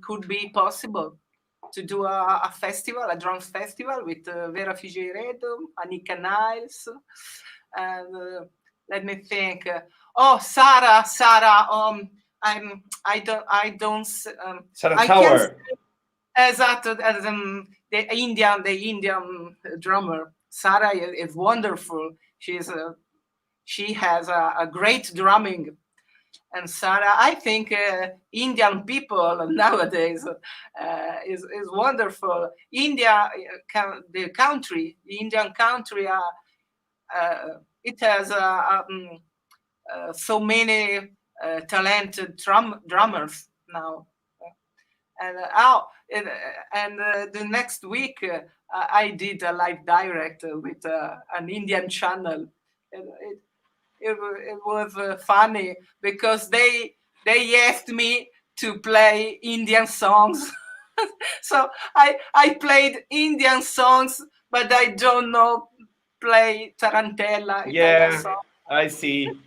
could be possible to do a festival, a drums festival with Vera Figueiredo, Anika Niles, and let me think. Sara. I don't. Sarah Tower. Exactly, as the Indian drummer. Sara is wonderful. She has a great drumming, and Sara, I think Indian people nowadays is wonderful. India, the Indian country, it has so many talented drummers now. And the next week I did a live direct with an Indian channel, and it was funny because they asked me to play Indian songs. So I played Indian songs, but I don't know play tarantella Italian song. I see.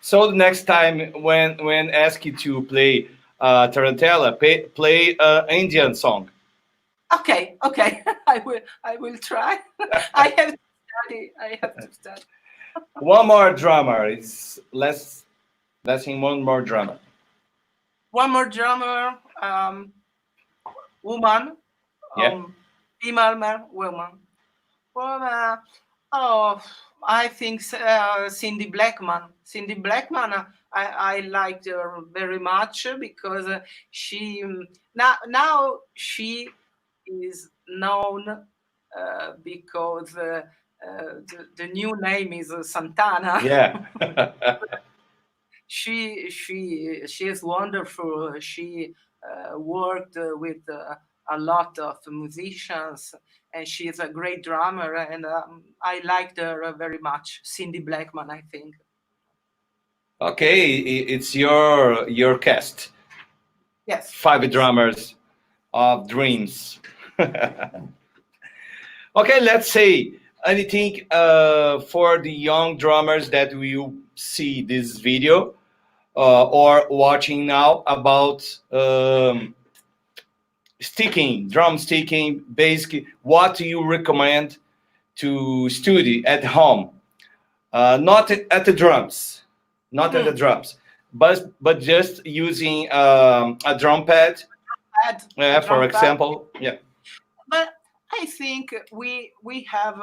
So the next time when asked you to play tarantella, play Indian song. Okay. I will try. I have to study. One more drummer. It's less in one more drummer. One more drummer, woman, Yeah. female woman. Well, oh, I think Cindy Blackman. Cindy Blackman, I liked her very much because she now she is known because the new name is Santana. Yeah. She is wonderful. She worked with a lot of musicians, and she is a great drummer. And I liked her very much. Cindy Blackman, I think. Okay, it's your cast. Yes, Five yes. drummers of dreams. Okay, let's say anything for the young drummers that will see this video or watching now about sticking, drum sticking. Basically, what do you recommend to study at home? Not at the drums, not at the Hmm. drums, but just using a drum pad, Pad, a for drum pad. example. Yeah. But I think we have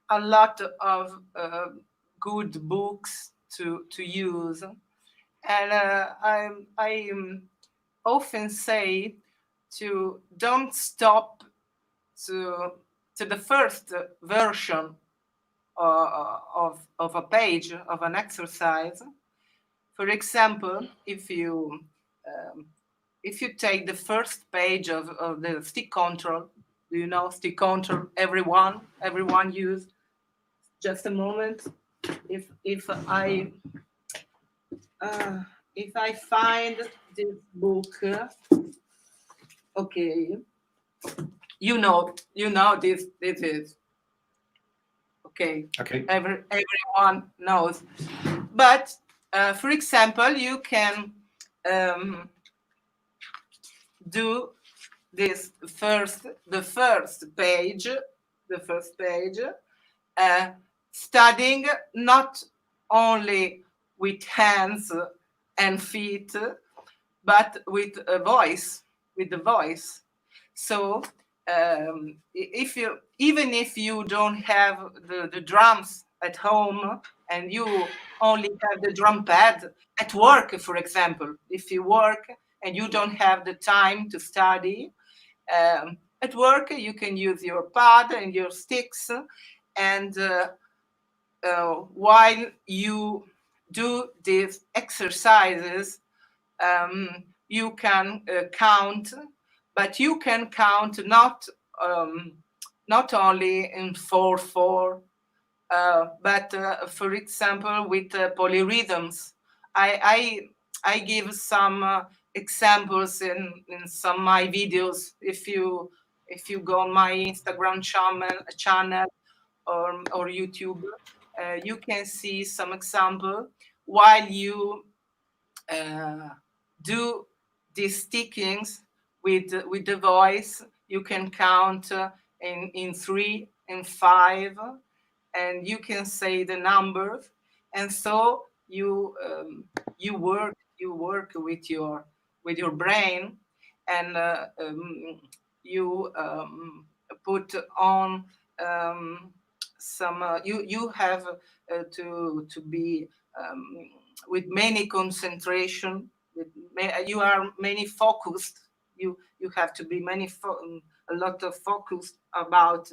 a lot of good books to use, and I often say to don't stop to to the first version of a page of an exercise. For example, um, if you take the first page of the stick control, do you know stick control? Everyone use. Just a moment. If uh, if I find this book, okay, you know this is okay. Okay. Everyone knows. But for example, you can um, do this the first page, uh, studying not only with hands and feet, but with a voice, with the voice. So if you even if you don't have the drums at home and you only have the drum pad at work, for example, if you work and you don't have the time to study, at work you can use your pad and your sticks, and while you do these exercises, you can count, but you can count um, not only in 4/4, but for example with polyrhythms. I I give some examples in some my videos. If you go on my Instagram channel or YouTube, you can see some example while you uh, do these stickings with the voice. You can count in 3 and 5, and you can say the numbers, and so you work with your brain, and you put on um, some you have to be um, with many concentration, you are many focused, you have to be a lot of focus about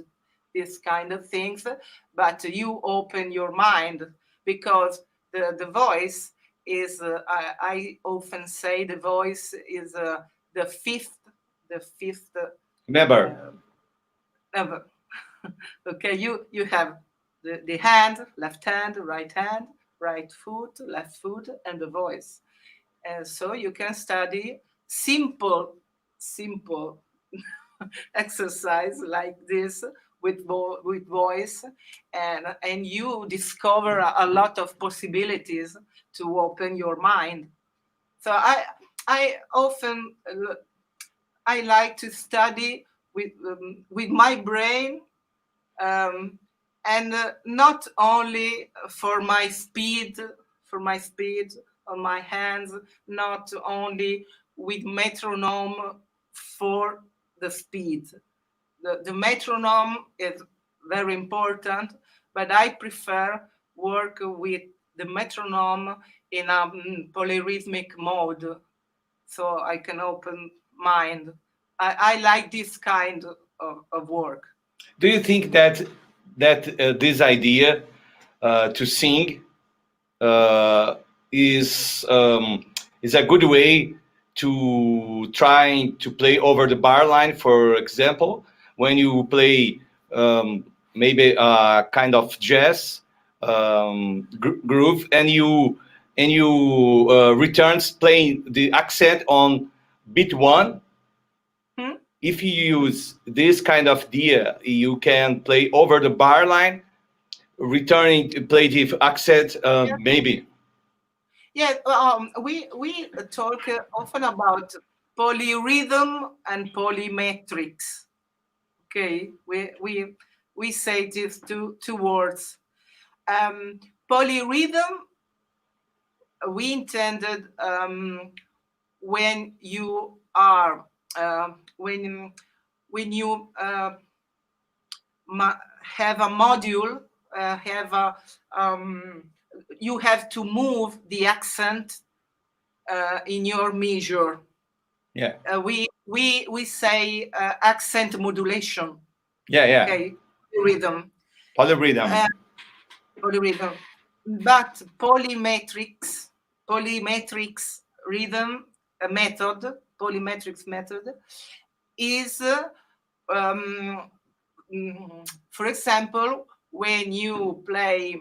this kind of things, but you open your mind, because the voice is I often say the voice is the fifth Remember, uh, number. Okay, you have the hand, left hand, right foot, left foot, and the voice. And so you can study simple exercise like this with voice, and you discover a lot of possibilities to open your mind. So I often I like to study with my brain, um, and not only for my speed on my hands, not only with metronome for the speed. The metronome is very important, but I prefer work with the metronome in a polyrhythmic mode, so I can open mind. I like this kind of work. Do you think that this idea to sing uh, is is a good way to try to play over the bar line? For example, when you play maybe a kind of jazz groove, and you returns playing the accent on beat one. Hmm? If you use this kind of idea, you can play over the bar line, returning to play the accent, Yeah, maybe. yeah. We talk often about polyrhythm and polymetrics. Okay, we say these two words. Polyrhythm we intended when you are when you have a module, have a you have to move the accent in your measure. Yeah, We say accent modulation. yeah, yeah. Okay, rhythm, Polyrhythm. polyrhythm, but polymetrics rhythm method, polymetrics method is um, for example, when you play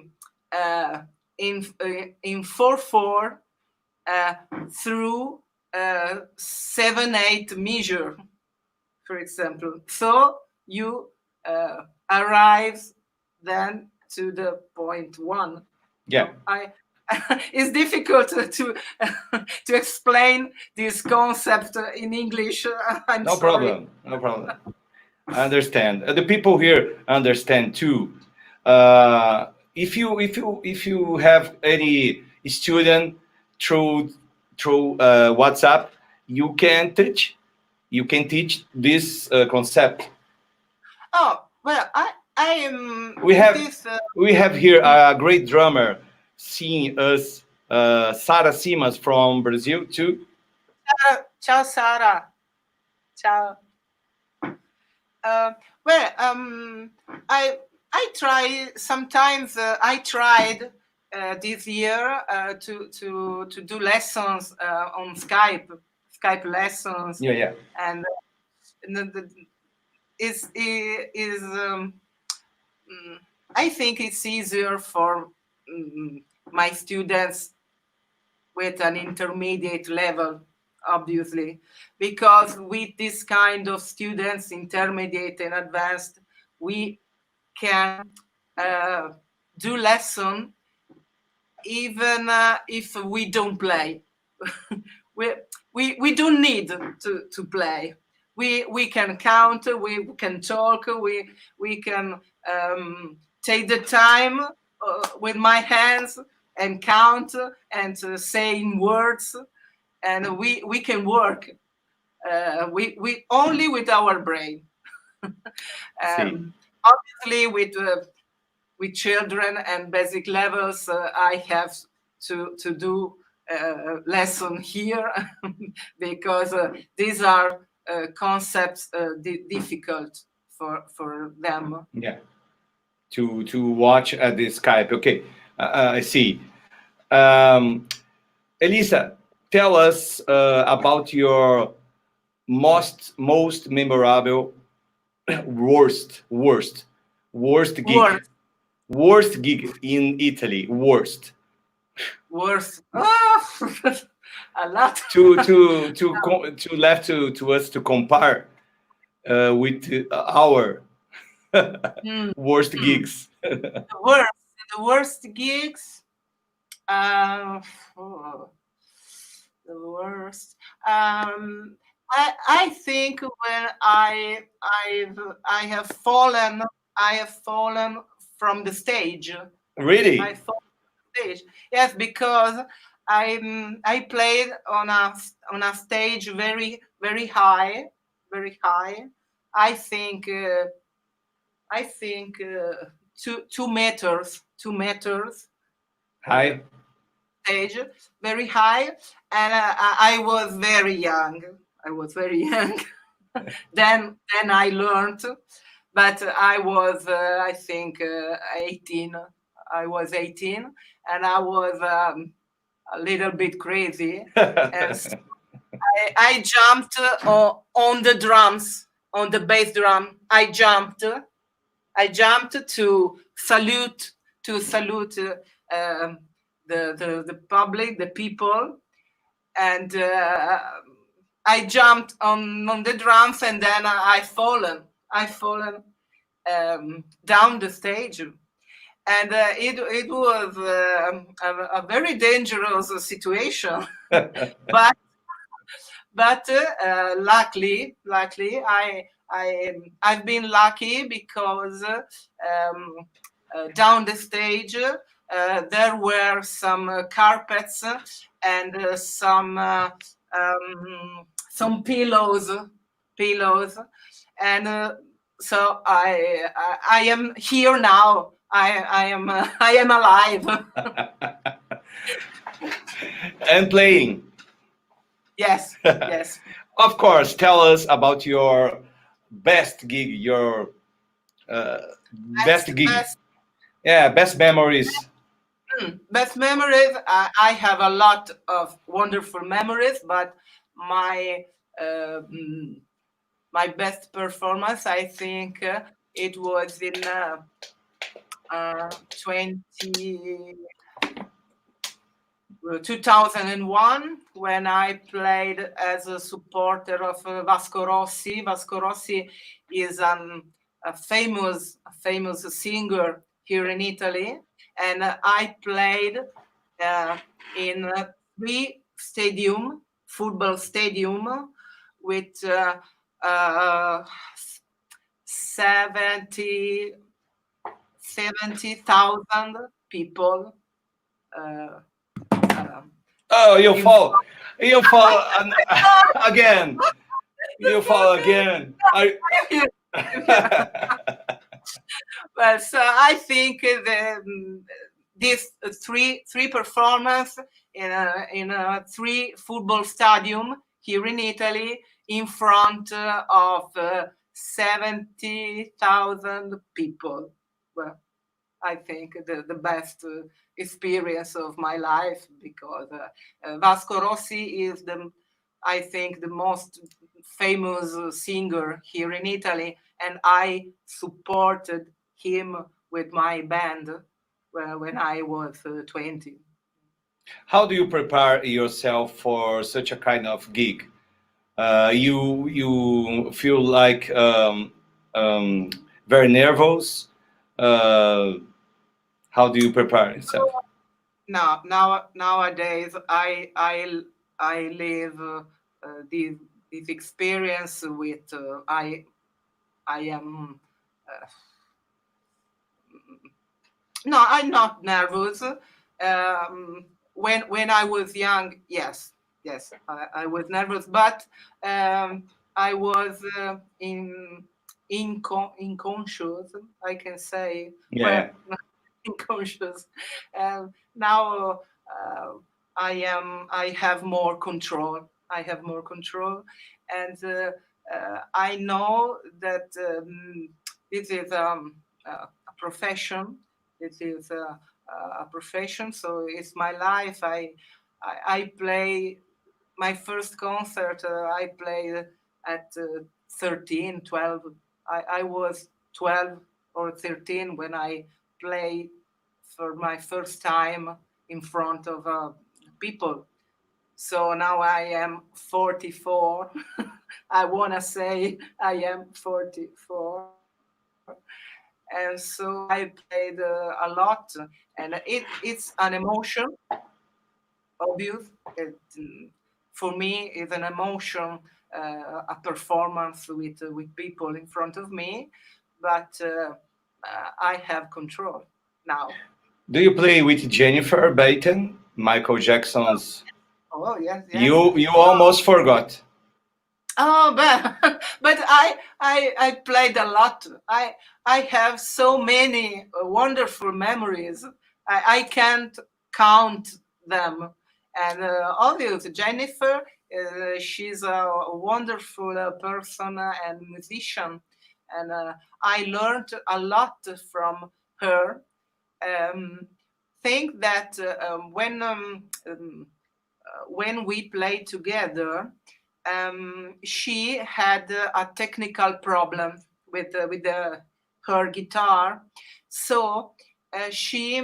uh, in 4/4 uh, through 7/8 measure, for example, so you arrive then to the point one. Yeah, I it's difficult to to explain this concept in English. I'm no sorry. problem, no problem. I understand. The people here understand too. If you have any student through WhatsApp, you can teach this concept. Oh well, I am We have this. we have here a great drummer seeing us, Sara Simas from Brazil too. Ciao, Sara. Ciao. Uh, well, I I try sometimes. I tried this year to do lessons on Skype lessons, Yeah, yeah, and is I think it's easier for my students with an intermediate level, obviously, because with this kind of students, intermediate and advanced, we can uh, do lesson even if we don't play. we, we don't need to play. We can count, we can talk, we can take the time with my hands and count and say in words, and we can work we only with our brain. see, Obviously with children and basic levels, I have to do lesson here because these are concepts difficult for them. yeah, to watch at the Skype. Okay, I see. Um, Elisa, tell us about your most memorable worst worst gig Worse, worst gig in Italy. Worst worse. Oh, a lot. to left to us to compare with our Hmm, worst hmm. gigs. The worst, the worst gigs. Uh, oh, the worst. I think when I have fallen from the stage. I Really? fall stage. Yes, because I played on a stage very high, very high. I think I think 2 meters, 2 meters Hi. stage, very high, and I was very young. I was very young. Then I learned, but I was I think 18. I was 18, and I was a little bit crazy, and so I jumped on the drums, on the bass drum. I jumped to salute the public, the people, and I jumped on the drums, and then I fallen down the stage, and it was a very dangerous situation, but luckily I've been lucky because down the stage there were some carpets and some pillows, and so I am here now. I am alive. And playing. Yes, yes. Of course, tell us about your best gig, your best gig. Yeah, best memories. Best memories. I have a lot of wonderful memories, but my my best performance, I think, it was in 20. 2001, when I played as a supporter of Vasco Rossi. Vasco Rossi is a famous singer here in Italy, and I played in 3 football stadium with 70,000 people. Oh, you in fall. You fall again. You fall again. Well, so I think this three performance in a 3 football stadium here in Italy in front of 70,000 people. Well, I think the best experience of my life, because Vasco Rossi is I think the most famous singer here in Italy, and I supported him with my band when I was 20. How do you prepare yourself for such a kind of gig? You feel like very nervous. How do you prepare yourself? Nowadays, I live this experience with I am no, I'm not nervous. When I was young, yes, I was nervous, but I was inconscious, I can say. Well, Yeah. unconscious. Now I have more control. And I know that this is a profession. This is a profession, so it's my life. I play my first concert. I played at 13, 12. I was 12 or 13 when I played for my first time in front of people. So now I am 44. I want to say I am 44. And so I played a lot. And it's an emotion, obvious. For me, it's an emotion, a performance with people in front of me. But I have control now. Do you play with Jennifer Baton, Michael Jackson's? Oh, yes. You almost forgot. Oh, but but I played a lot. I have so many wonderful memories. I can't count them. And obviously, Jennifer, she's a wonderful person and musician, and I learned a lot from her. Um, think that when we played together, she had a technical problem with her guitar, so she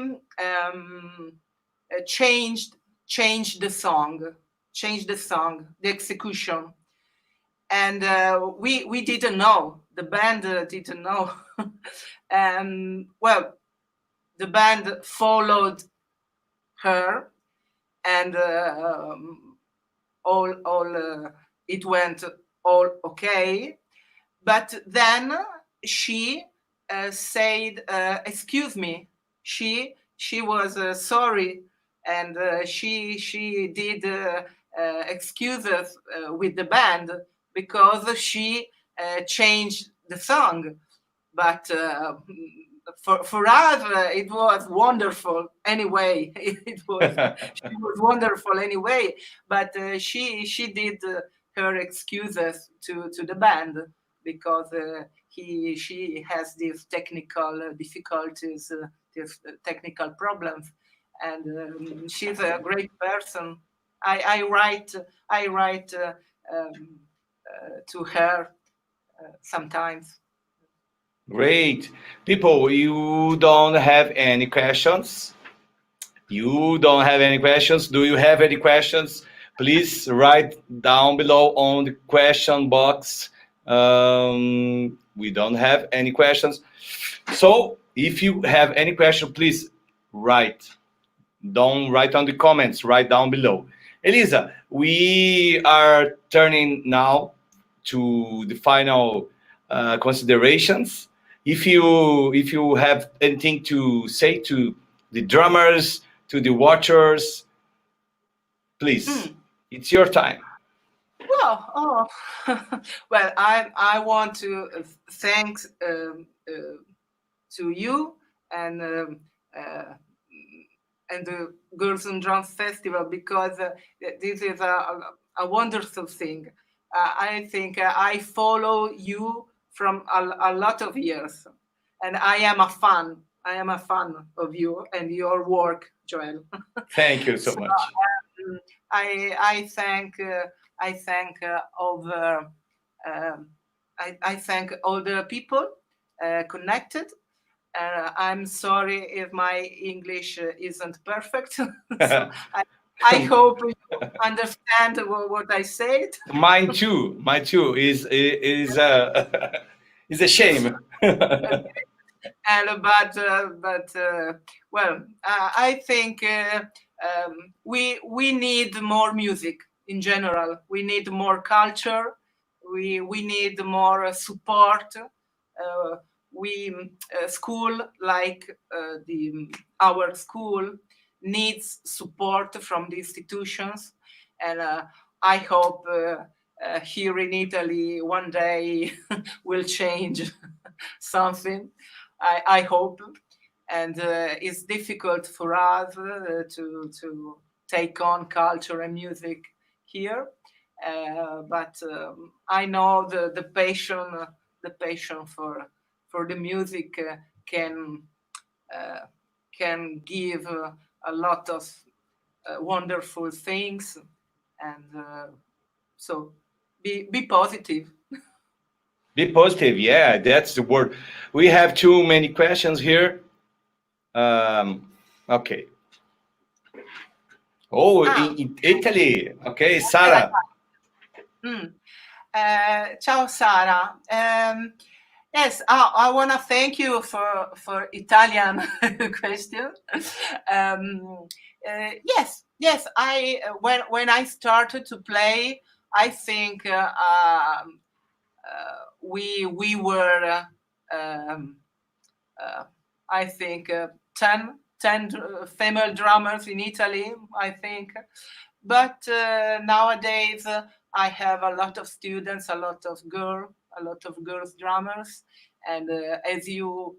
changed changed the song, the execution, and we didn't know. The band didn't know. Well, the band followed her, and all it went all okay. But then she said, "Excuse me." She was sorry, and she did excuses with the band because she changed the song. But for us, it was wonderful anyway. It was She was wonderful anyway. But she did her excuses to the band because she has these technical difficulties, these technical problems, and she's a great person. I write to her sometimes. Great. People, you don't have any questions? You don't have any questions? Do you have any questions? Please write down below on the question box. We don't have any questions. So if you have any question, please write. Don't write on the comments, write down below. Elisa, we are turning now to the final considerations. If you have anything to say to the drummers, to the watchers, please, Hmm. it's your time. Well, well, I want to thanks to you and uh, the Girls and Drums Festival because this is a wonderful thing. I think I follow you from a lot of years, and I am a fan. I am a fan of you and your work, Joel. Thank you so So much. I thank all the I thank all the people connected. I'm sorry if my English isn't perfect, so I hope you understand what I said. Mine too. Mine too is is a shame. And but well, I think we need more music in general. We need more culture. We need more support. We School like the our school needs support from the institutions, and I hope here in Italy one day will change something. I hope, and it's difficult for us to take on culture and music here, but I know the passion for the music can uh, can give a lot of wonderful things, and so be positive. Be positive. Yeah, that's the word. We have too many questions here. Okay. Oh, Ah, in Italy. Okay, okay, I Sara. got it. Ciao, Sara. Yes, I want to thank you for Italian question. Yes. When I started to play, I think we were um, uh, I think 10 female drummers in Italy. I think, but nowadays I have a lot of students, a lot of girls drummers, and as you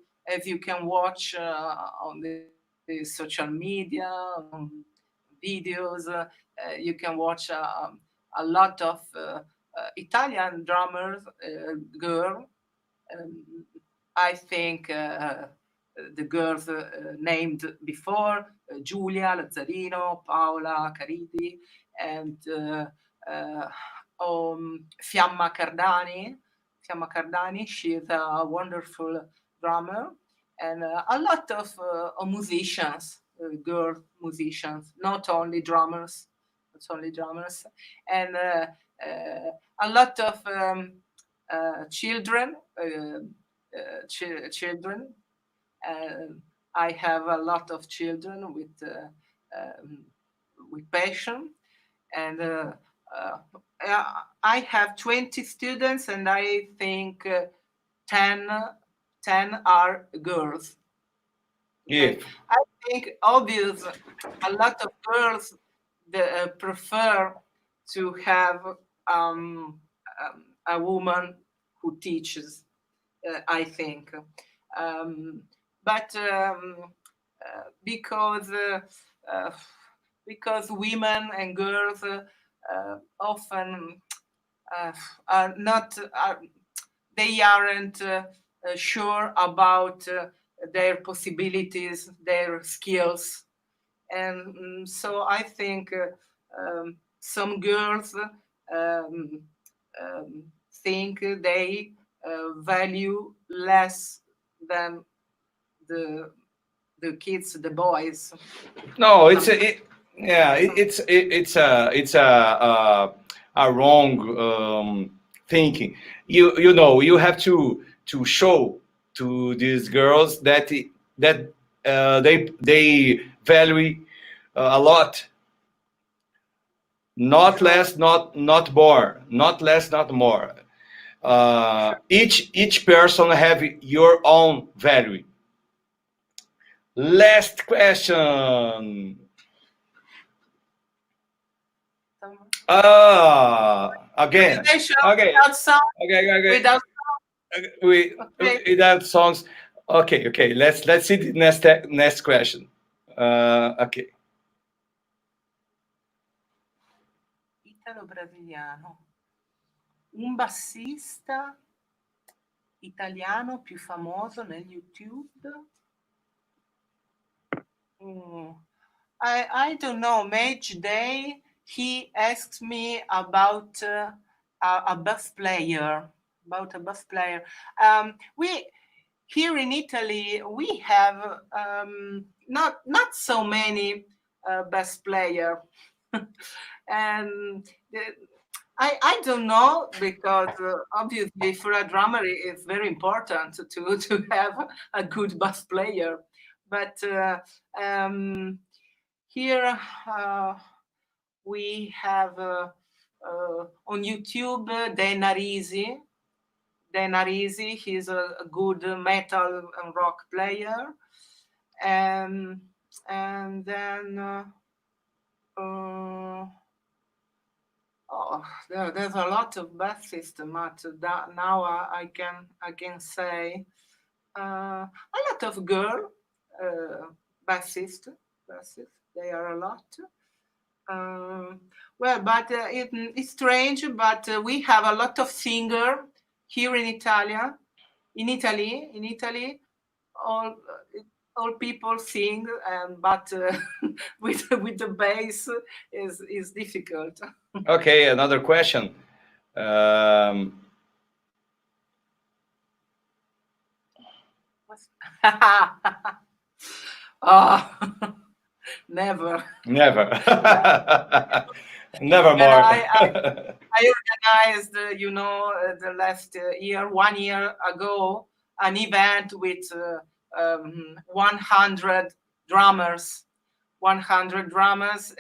can watch on the social media, videos, you can watch a lot of Italian drummers, girl. Um, I think the girls named before, Giulia Lazzarino, Paola Caridi, and uh, Fiamma Cardani. Fiamma Cardani, she is a wonderful drummer, and a lot of musicians, girl musicians, not only drummers, and a lot of children, children. Uh, I have a lot of children um, with passion, and uh, I have 20 students, and I think 10, 10 are girls. Yeah. Okay, I think obvious a lot of girls prefer to have a woman who teaches. I think, um, but because uh, because women and girls often uh, are not they aren't sure about their possibilities, their skills, and so I think some girls um, um, think they value less than the the kids, the boys. No, it's Some, yeah, some it's a wrong thinking. You know you have to show to these girls that they value a lot, not sure. less, not more, not less, not more. Each person have your own value. Last question. Again. Improvisation Okay. without sound, Okay. Okay. without We okay. without songs. Okay. Okay. Let's see the next question. Okay. Italo-brasiliano. Un bassista italiano più famoso nel YouTube? Mm, I don't know. Each day he asks me about a bass player. About a bass player. We here in Italy we have not so many bass player, and I don't know because obviously for a drummer it's very important to have a good bass player, but um, here we have on YouTube Denarisi, he's a good metal and rock player, um, and then uh, oh, there's a lot of bassists, but now I can say a lot of girl uh, bassists. Bassists, they are a lot. Um, well, but it's strange, but we have a lot of singer here in Italia. In Italy, all all people sing, and but with the bass is difficult. Okay. Another question. Um, Ah, never. Never. Never When more. I organized, the last year, 1 year ago, an event with 100 drummers, 100 drummers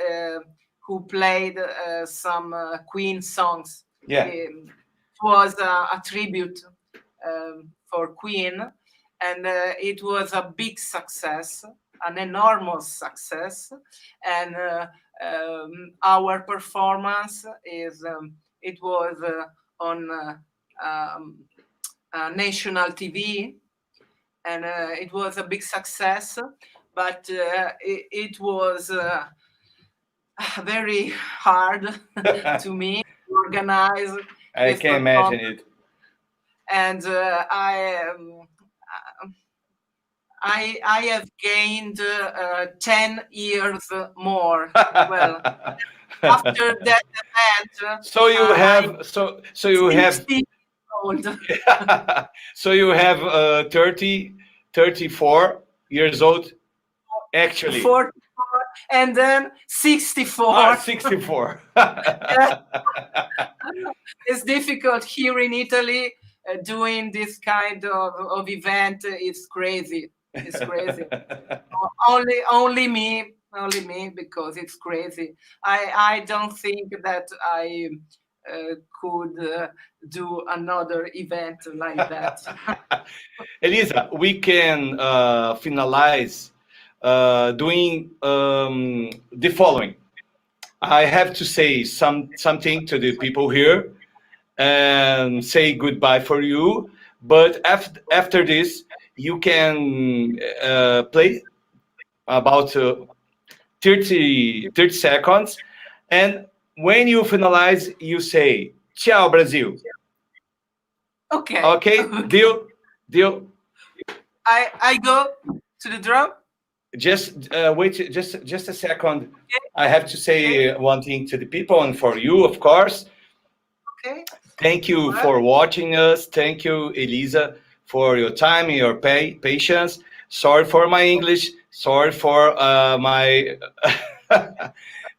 who played some Queen songs. Yeah. It was a tribute for Queen, and it was a big success, an enormous success, and our performance is it was on national TV, and it was a big success. But it was very hard to me to organize I this can imagine it. and I have gained 10 years more. Well, after that event, So you I'm have so you have 60 years old. so you have 30, 34 years old actually. 44 and then 64. 64. Yeah, it's difficult here in Italy. Doing this kind of event is crazy. It's crazy. Only me, because it's crazy. I don't think that I could do another event like that. Elisa, we can finalize doing the following. I have to say something to the people here and say goodbye for you. But after this, you can play about 30 seconds. And when you finalize, you say, Ciao, Brazil. Okay. Okay? Deal? Deal? I go to the drum. Just wait, just a second. I have to say one thing to the people and for you, of course. Okay. Thank you for watching us. Thank you, Elisa, for your time and your patience. Sorry for my English. Sorry for my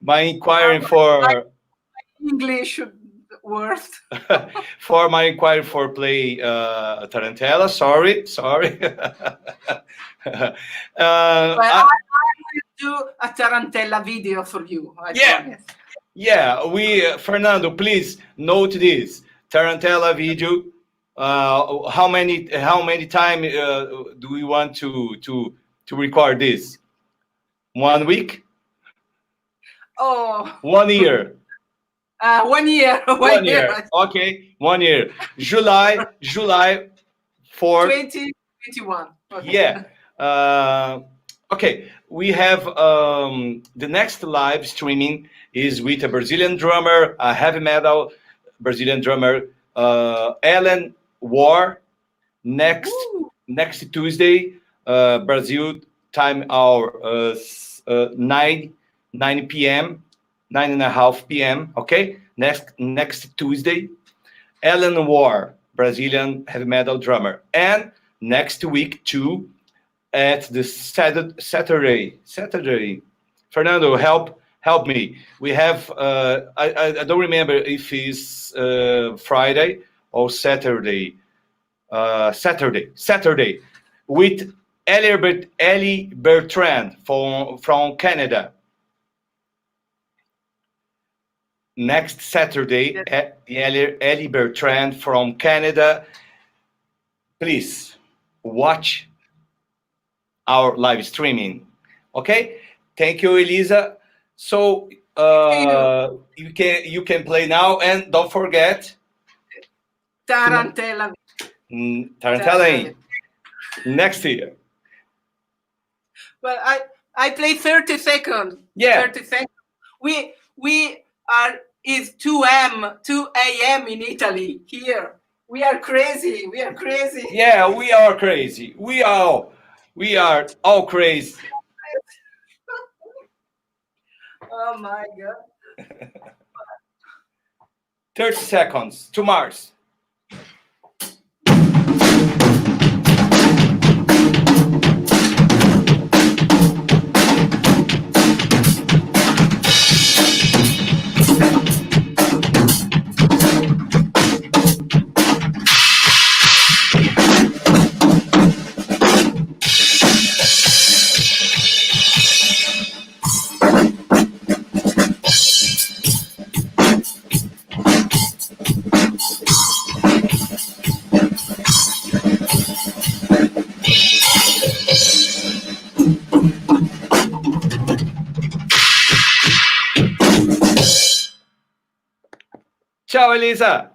my inquiring for English worst. for my inquiry for play Tarantella. Sorry. I will do a Tarantella video for you. I promise. Yeah, Fernando, please note this Tarantella video. How many time do we want to record this? 1 week? Oh, 1 year? 1 year. 1 year. Okay, 1 year. July 4th. 2021. Okay. Yeah. Okay, we have the next live streaming is with a Brazilian drummer, a heavy metal Brazilian drummer, Alan War, next Tuesday, Brazil time hour 9 p.m., 9:30 p.m. Okay, next Tuesday, Alan War, Brazilian heavy metal drummer, and next week too. At the Saturday. Fernando, help me. We have I don't remember if it's Friday or Saturday. Saturday with Ellie Bertrand from Canada. Next Saturday, Ellie Bertrand from Canada. Please watch our live streaming. Okay, thank you, Elisa. So you can play now, and don't forget Tarantella. Tarantella next year. Well, I play 30 seconds. Yeah. 30 seconds. We are is 2 a.m. in Italy here. We are crazy. Yeah, we are crazy. We are all crazy. Oh my God. 30 seconds to Mars. Ciao, Elisa.